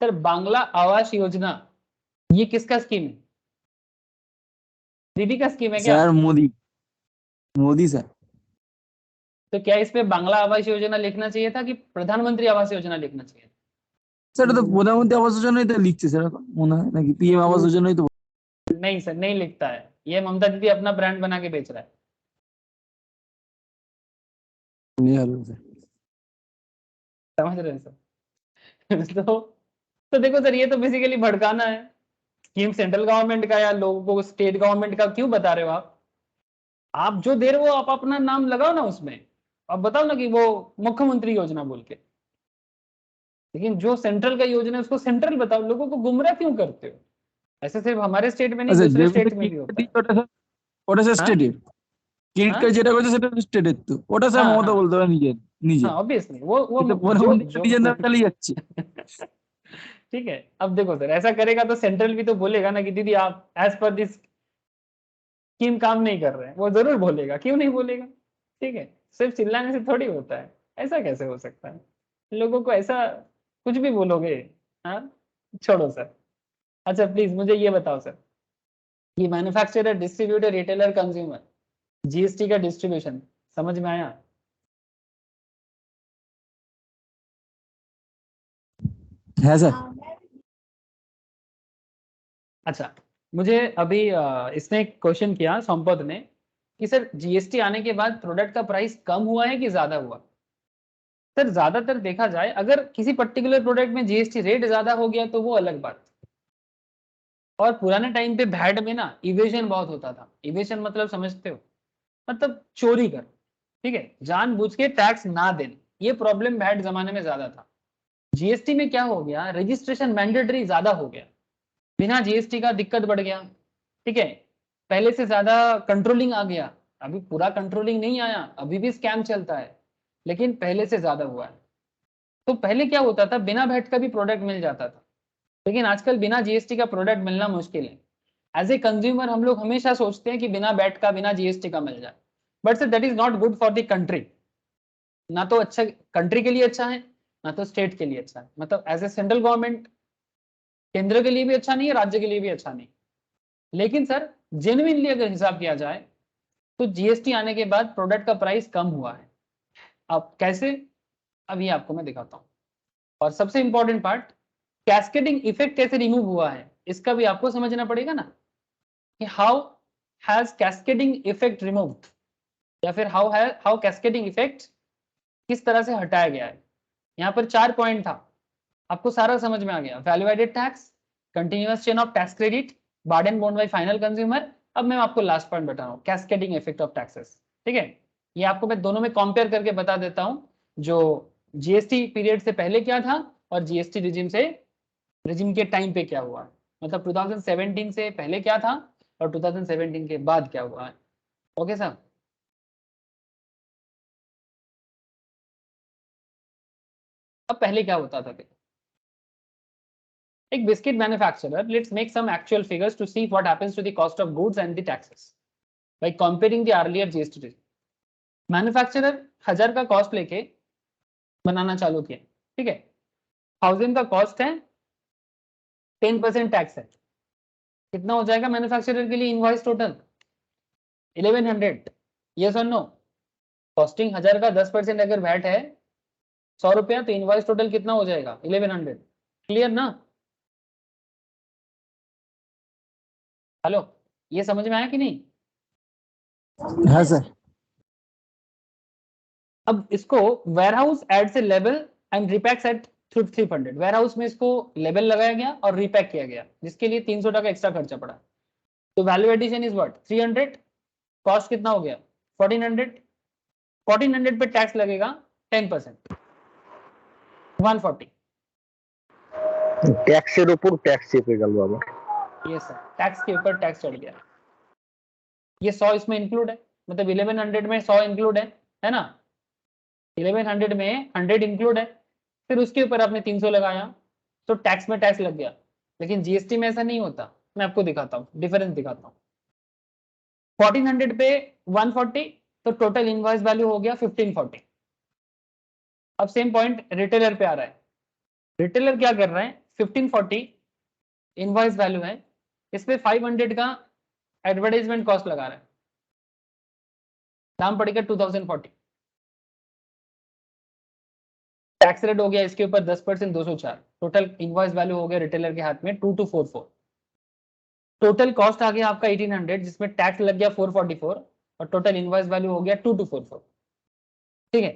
सर बांग्ला आवास योजना ये किसका स्कीम है? दीदी का स्कीम है क्या? Sir Modi sir. तो क्या इस पे बांग्ला आवास योजना लिखना चाहिए था कि प्रधानमंत्री आवास योजना लिखना चाहिए था? স্যার এটা তো প্রধানমন্ত্রী আবাস যোজনাই তো লিখছে স্যার, এখন মনে হয় নাকি পিএম আবাস যোজনাই তো। नहीं सर, नहीं लिखता है, ये ममता दीदी अपना ब्रांड बना के बेच रहा है। समझ रहे हैं सर? तो देखो सर, ये तो बेसिकली भड़काना है। स्कीम सेंट्रल गवर्नमेंट का या लोगों को स्टेट गवर्नमेंट का क्यों बता रहे हो आप जो दे रहे हो आप अपना नाम लगाओ ना उसमें, आप बताओ ना कि वो मुख्यमंत्री योजना बोल के, लेकिन जो सेंट्रल का योजना है उसको सेंट्रल बताओ, लोगों को गुमराह क्यों करते हो? ऐसे सिर्फ हमारे स्टेट में नहीं, আচ্ছা दूसरे যেগুলো स्टेट में भी होता है। ওটা স্যার हाँ? স্টেটের ক্রেডিট हाँ? কার্ড যেটা করছে সেটা স্টেটের, তো ওটা স্যার हाँ, মমতা हाँ। বলতে পারে নিজে हाँ ऑब्वियसली वो এটা जो প্রধানমন্ত্রী जो নিজের নামে চালিয়ে যাচ্ছে। ठीक है, अब देखो सर ऐसा करेगा तो सेंट्रल भी तो बोलेगा ना कि दीदी आप एज पर दिस स्कीम काम नहीं कर रहे हैं, वो जरूर बोलेगा, क्यों नहीं बोलेगा? ठीक है, सिर्फ चिल्लाने से थोड़ी होता है, ऐसा कैसे हो सकता है? लोगों को ऐसा कुछ भी बोलोगे? हाँ, छोड़ो सर। अच्छा प्लीज मुझे ये बताओ सर, ये manufacturer distributor retailer consumer GST का डिस्ट्रीब्यूशन समझ में आया? হ্যাঁ স্যার। अच्छा, मुझे अभी इसने एक क्वेश्चन किया संपद ने कि सर जीएसटी आने के बाद प्रोडक्ट का प्राइस कम हुआ है कि ज्यादा हुआ? सर ज्यादातर देखा जाए अगर किसी पर्टिकुलर प्रोडक्ट में जीएसटी रेट ज्यादा हो गया तो वो अलग बात, और पुराने टाइम पे वैट में ना इवेजन बहुत होता था। इवेजन मतलब समझते हो? मतलब चोरी कर, ठीक है, जानबूझ के टैक्स ना देना, ये प्रॉब्लम वैट जमाने में ज्यादा था। जीएसटी में क्या हो गया, रजिस्ट्रेशन मैंडेटरी ज्यादा हो गया, बिना जीएसटी का दिक्कत बढ़ गया, ठीक है। पहले से ज्यादा कंट्रोलिंग आ गया, अभी पूरा कंट्रोलिंग नहीं आया, अभी भी स्कैम चलता है, लेकिन पहले से ज्यादा हुआ है। तो पहले क्या होता था, बिना वैट का भी प्रोडक्ट मिल जाता था, लेकिन आजकल बिना जीएसटी का प्रोडक्ट मिलना मुश्किल है। एज ए कंज्यूमर हम लोग हमेशा सोचते हैं कि बिना वैट का, बिना जीएसटी का मिल जाए, but sir that is not good for the country. ना तो अच्छा कंट्री के लिए अच्छा है, ना तो स्टेट के लिए अच्छा है। मतलब एज ए सेंट्रल गवर्नमेंट, केंद्र के लिए भी अच्छा नहीं है, राज्य के लिए भी अच्छा नहीं। लेकिन सर जेन्युइनली अगर हिसाब किया जाए तो जीएसटी आने के बाद प्रोडक्ट का प्राइस कम हुआ है। अब कैसे, अभी आपको मैं दिखाता हूँ। और सबसे इंपॉर्टेंट पार्ट, कैस्केडिंग इफेक्ट कैसे रिमूव हुआ है, इसका भी आपको समझना पड़ेगा ना, कि how has cascading effect removed, या फिर हाउ कैस्केडिंग इफेक्ट किस तरह से हटाया गया है। यहाँ पर 4 पॉइंट था, आपको सारा समझ में आ गया। Value added tax, continuous chain of tax credit, burden borne by final consumer. अब मैं आपको लास्ट पॉइंट बता रहा हूँ, कैस्केडिंग इफेक्ट ऑफ टैक्सेस, ठीक है। ये आपको मैं दोनों में कंपेयर करके बता देता हूँ, जो जीएसटी पीरियड से पहले क्या था और जीएसटी रिजिम के टाइम पे क्या हुआ है। मतलब 2017 से पहले क्या था और 2017 के बाद क्या हुआ है। ओके सर, अब पहले क्या होता था, एक biscuit manufacturer, let's make some actual figures to see what happens to the cost of goods and the taxes by comparing the earlier GST. Manufacturer 1000 का कॉस्ट लेके बनाना चालू किया, ठीक है। 1000 का कॉस्ट है, 10% टैक्स है, कितना हो जाएगा मैन्युफैक्चरर के लिए इनवॉइस टोटल 1100। यस और नो, कॉस्टिंग 1000 का 10% अगर वैट है 100 रुपया, तो इनवॉइस टोटल कितना हो जाएगा 1100। क्लियर ना? हेलो, ये समझ में आया कि नहीं? हाँ सर। अब इसको वेयरहाउस एड से लेबल एंड रिपैक्स एट 300। वेयरहाउस में इसको लेबल लगाया गया और रिपैक किया गया, जिसके लिए 300 टका एक्स्ट्रा खर्चा पड़ा। तो value addition is what 300, cost कितना हो गया 1400। 1400 पे टैक्स लगेगा 10%, 140। ট্যাক্সের উপর ট্যাক্স চেপে গেল আবার। ये सर टैक्स के ऊपर टैक्स चढ़ गया। ये 100 इसमें इंक्लूड है, मतलब 1100 में 100 इंक्लूड है ना। 1100 में 100 इंक्लूड है, फिर उसके ऊपर आपने 300 लगाया, तो टैक्स में टैक्स लग गया। लेकिन जीएसटी में ऐसा नहीं होता, मैं आपको दिखाता हूँ, डिफरेंस दिखाता हूँ। 1400 पे 140, तो टोटल इनवॉइस वैल्यू हो गया 1540। अब सेम पॉइंट रिटेलर पे आ रहा है। रिटेलर क्या कर रहे हैं, 1540 इनवॉइस वैल्यू है, इस पे 500 का एडवर्टाइजमेंट कॉस्ट लगा रहा है, दाम पड़ेगा 2040। टैक्स रेट हो गया इसके ऊपर 10%, 204। टोटल इनवॉइस वैल्यू हो गया रिटेलर के हाथ में 2244। टोटल कॉस्ट आ गया आपका 1800, जिसमें टैक्स लग गया 444, और टोटल इनवॉइस वैल्यू हो गया 2244, ठीक है।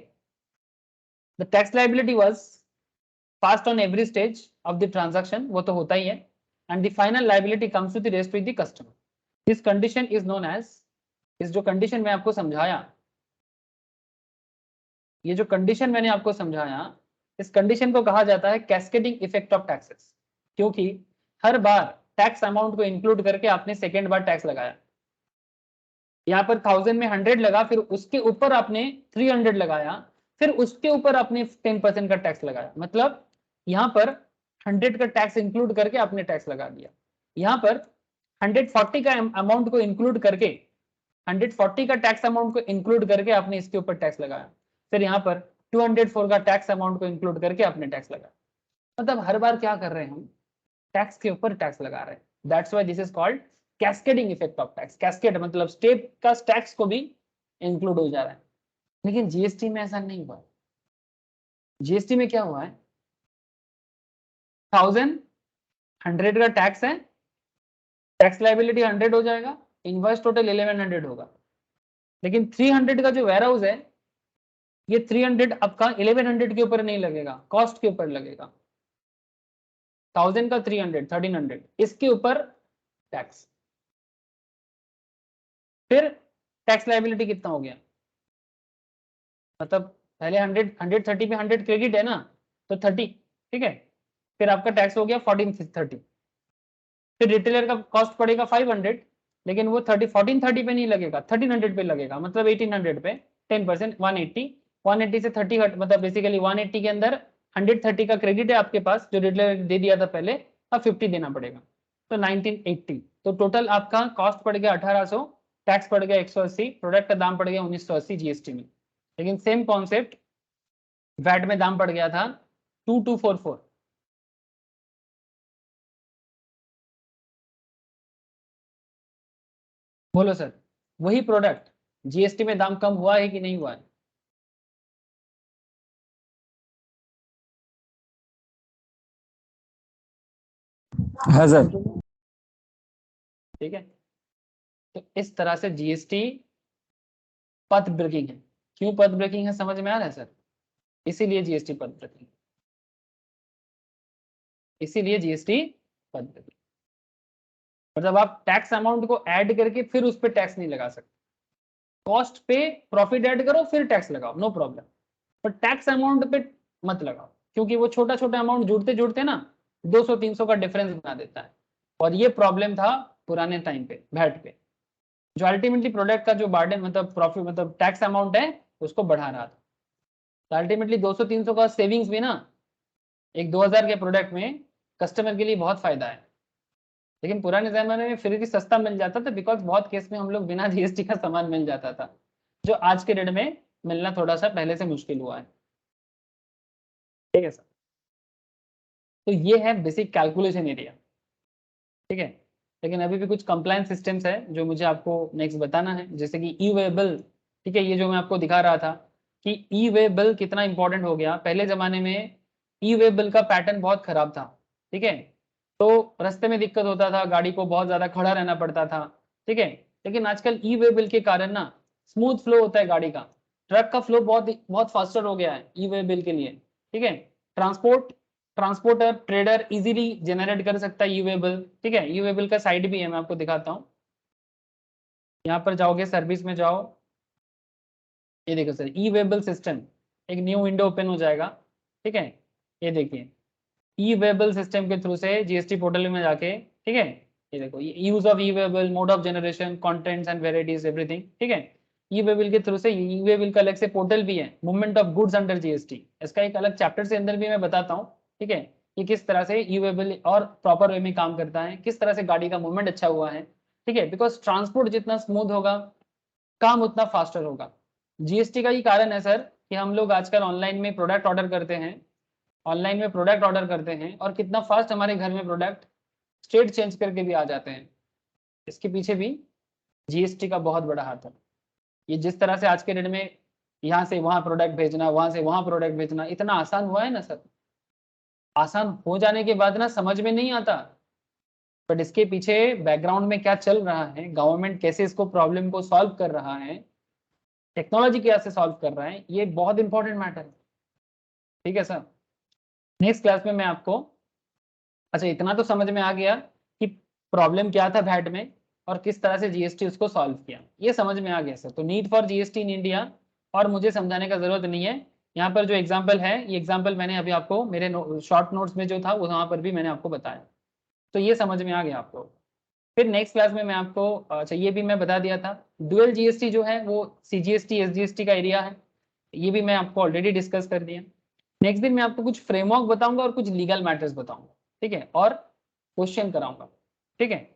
The tax liability was passed on every stage of the transaction, वो तो होता ही है, and the final liability comes to the rest with the customer. This condition is known as, इस जो कंडीशन मैं आपको समझाया, ये जो कंडीशन मैंने आपको समझाया, इस कंडीशन को कहा जाता है कैस्केडिंग इफेक्ट ऑफ टैक्सेस। क्योंकि हर बार टैक्स अमाउंट को इंक्लूड करके आपने सेकेंड बार टैक्स लगाया। यहाँ पर 1000 में 100 लगा, फिर उसके ऊपर आपने 300 लगाया, फिर उसके ऊपर आपने 10% का टैक्स लगाया। मतलब यहाँ पर 100 का टैक्स इंक्लूड करके आपने टैक्स लगा दिया। यहाँ पर 140 का अमाउंट को इंक्लूड करके, 140 का टैक्स अमाउंट को इंक्लूड करके आपने इसके ऊपर टैक्स लगाया। फिर यहाँ पर 204 का टैक्स अमाउंट को इंक्लूड करके आपने टैक्स लगाया। मतलब हर बार क्या कर रहे हैं हम, टैक्स के ऊपर टैक्स लगा रहे हैं। That's why this is called cascading effect of tax. Cascade मतलब स्टेप का टैक्स को भी इंक्लूड हो जा रहा है। लेकिन जीएसटी में ऐसा नहीं हुआ। जीएसटी में क्या हुआ है, 100 का टैक्स है, टैक्स लायबिलिटी 100 हो जाएगा, इनवॉइस टोटल 1100 होगा। लेकिन 300 का जो वेयरहाउस है, ये 300 आपका 1100 के ऊपर नहीं लगेगा, कॉस्ट के ऊपर लगेगा। 1000 का 300, 1300, इसके ऊपर टैक्स। फिर टैक्स लायबिलिटी कितना हो गया, मतलब पहले 130 पे 100 क्रेडिट है ना, तो 30, ठीक है, फिर आपका टैक्स हो गया 1430, फिर रिटेलर का कॉस्ट पड़ेगा 500, लेकिन वो 1430 पे नहीं लगेगा, 1300 पे लगेगा, मतलब 1800 पे 10%, 180 से 30 हट, मतलब बेसिकली 180 के अंदर 130 का क्रेडिट है आपके पास जो रिटेलर दे दिया था पहले, अब 50 देना पड़ेगा, तो 1980, तो टोटल आपका कॉस्ट पड़ गया 1800, टैक्स पड़ गया 180, प्रोडक्ट का दाम पड़ गया 1980 जीएसटी में। लेकिन सेम कॉन्सेप्ट वैट में दाम पड़ गया था 2244। बोलो सर, वही प्रोडक्ट जीएसटी में दाम कम हुआ है कि नहीं हुआ है? है सर। ठीक है, तो इस तरह से जीएसटी पथ ब्रेकिंग है। क्यों पथ ब्रेकिंग है समझ में आ रहा है सर? इसीलिए जीएसटी पथ ब्रेकिंग, इसीलिए जीएसटी पथ ब्रेकिंग, मतलब आप टैक्स अमाउंट को ऐड करके फिर उस पर टैक्स नहीं लगा सकते। कॉस्ट पे प्रॉफिट ऐड करो फिर टैक्स लगाओ, नो प्रॉब्लम, पर टैक्स अमाउंट पे मत लगाओ, क्योंकि वो छोटा छोटा अमाउंट जुड़ते जुड़ते ना 200-300 का डिफरेंस बना देता है। और ये प्रॉब्लम था पुराने टाइम पे वैट पे, जो अल्टीमेटली प्रोडक्ट का जो बार्डन मतलब प्रॉफिट मतलब टैक्स अमाउंट है उसको बढ़ा रहा था। तो अल्टीमेटली 200-300 का सेविंग्स भी ना एक 2000 के प्रोडक्ट में कस्टमर के लिए बहुत फायदा है। लेकिन पुराने जमाने में फिर भी सस्ता मिल जाता था, बिकॉज बहुत केस में हम लोग बिना जीएसटी का सामान मिल जाता था, जो आज के डेट में मिलना थोड़ा सा पहले से मुश्किल हुआ है। ठीक है सर, तो ये है बेसिक कैलकुलेशन एरिया, ठीक है। लेकिन अभी भी कुछ कंप्लायंस सिस्टम्स है जो मुझे आपको नेक्स्ट बताना है, जैसे कि ई वे बिल, ठीक है, ये जो मैं आपको दिखा रहा था कि ई वे बिल कितना इंपॉर्टेंट हो गया। पहले जमाने में ई वे बिल का पैटर्न बहुत खराब था, ठीक है, तो रास्ते में दिक्कत होता था, गाड़ी को बहुत ज्यादा खड़ा रहना पड़ता था, ठीक है। लेकिन आजकल ई वे बिल के कारण ना स्मूथ फ्लो होता है गाड़ी का, ट्रक का फ्लो बहुत बहुत फास्टर हो गया है ई वे बिल के लिए, ठीक है। ट्रांसपोर्टर ट्रेडर इजीली जनरेट कर सकता है ई वे बिल, ठीक है। ई वे बिल का साइड भी है, मैं आपको दिखाता हूँ। यहाँ पर जाओगे सर्विस में जाओ, ये देखो सर ई वे बिल सिस्टम, एक न्यू विंडो ओपन हो जाएगा, ठीक है। ये देखिए ई वे बिल सिस्टम के थ्रू से जीएसटी पोर्टल में जाके, ठीक है, ये देखो use of E way bill, mode of generation, contents and varieties everything, ठीक है। ई वे बिल के थ्रू से ई वे बिल का अलग से पोर्टल भी है, movement of goods under GST, इसका एक अलग चैप्टर से अंदर भी मैं बताता हूँ, ठीक है, कि किस तरह से ई वे बिल और प्रॉपर वे में काम करता है, किस तरह से गाड़ी का मूवमेंट अच्छा हुआ है, ठीक है। बिकॉज ट्रांसपोर्ट जितना स्मूथ होगा काम उतना फास्टर होगा। जीएसटी का ही कारण है सर कि हम लोग आजकल ऑनलाइन में प्रोडक्ट ऑर्डर करते हैं, ऑनलाइन में प्रोडक्ट ऑर्डर करते हैं और कितना फास्ट हमारे घर में प्रोडक्ट स्टेट चेंज करके भी आ जाते हैं। इसके पीछे भी जीएसटी का बहुत बड़ा हाथ है। ये जिस तरह से आज के डेट में यहाँ से वहाँ प्रोडक्ट भेजना, वहाँ से वहाँ प्रोडक्ट भेजना इतना आसान हुआ है ना सर, आसान हो जाने के बाद ना समझ में नहीं आता, बट इसके पीछे बैकग्राउंड में क्या चल रहा है, गवर्नमेंट कैसे इसको प्रॉब्लम को सॉल्व कर रहा है, टेक्नोलॉजी कैसे सॉल्व कर रहा है, ये बहुत इंपॉर्टेंट मैटर है। ठीक है सर, नेक्स्ट क्लास में मैं आपको, अच्छा इतना तो समझ में आ गया कि प्रॉब्लम क्या था वैट में और किस तरह से जीएसटी उसको सॉल्व किया, ये समझ में आ गया सर। तो need for GST in India और मुझे समझाने का जरूरत नहीं है। यहाँ पर जो एग्जाम्पल है, ये एग्जाम्पल मैंने अभी आपको मेरे शॉर्ट नोट्स में जो था वहाँ पर भी मैंने आपको बताया, तो ये समझ में आ गया आपको। फिर नेक्स्ट क्लास में मैं आपको, अच्छा ये भी मैं बता दिया था, डुअल जीएसटी जो है वो सीजीएसटी एसजीएसटी का एरिया है, ये भी मैं आपको ऑलरेडी डिस्कस कर दिया। नेक्स्ट दिन मैं आपको कुछ फ्रेमवर्क बताऊंगा और कुछ लीगल मैटर्स बताऊंगा, ठीक है, और क्वेश्चन कराऊंगा, ठीक है।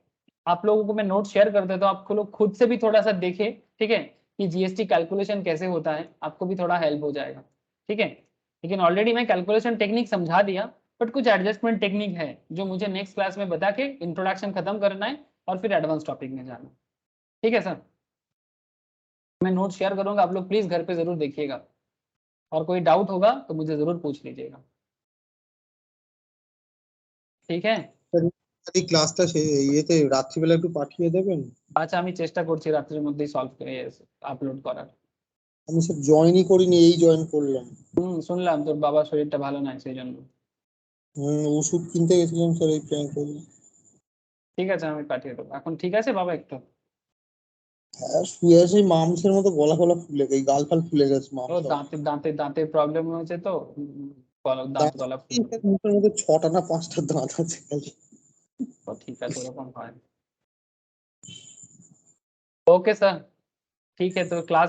आप लोगों को मैं नोट शेयर कर देता हूँ, आपको लोग खुद से भी थोड़ा सा देखें, ठीक है, कि जीएसटी कैलकुलेशन कैसे होता है, आपको भी थोड़ा हेल्प हो जाएगा, ठीक है। लेकिन ऑलरेडी मैं कैलकुलेशन टेक्निक समझा दिया, बट कुछ एडजस्टमेंट टेक्निक है जो मुझे नेक्स्ट क्लास में बता के इंट्रोडक्शन खत्म करना है और फिर एडवांस टॉपिक में जाना, ठीक है सर। मैं नोट शेयर करूंगा, आप लोग प्लीज घर पे जरूर देखिएगा, और कोई डाउट होगा तो मुझे जरूर पूछ लीजिएगा, ঠিক है। এই ক্লাসটা ইয়েতে রাত্রিবেলা একটু পাঠিয়ে দেবেন। আচ্ছা আমি চেষ্টা করছি রাত্রের মধ্যেই সলভ করে আপলোড করার। আমি স্যার জয়েনই করিনি, এই জয়েন করলাম। শুনলাম তোর বাবার শরীরটা ভালো নয় সেই জন্য। ওষুধ কিনতে গেছিলাম স্যার, এই প্ল্যান করলাম। ঠিক আছে আমি পাঠিয়ে দেবো এখন, ঠিক আছে বাবা একটু হ্যাঁ, শুয়ে আছে মামসের মতো গলা ফলা ফুলে গেছে, গাল ফাল ফুলে গেছে ও মামস। দাঁতে দাঁতে দাঁতে প্রবলেম হয়েছে তো দাঁত গলা ফুলে। মুখের মধ্যে 6টা না 5টা দাঁত আছে খালি। তো ঠিক আছে, ওরকম হয়। ओके सर, ठीक है तो क्लास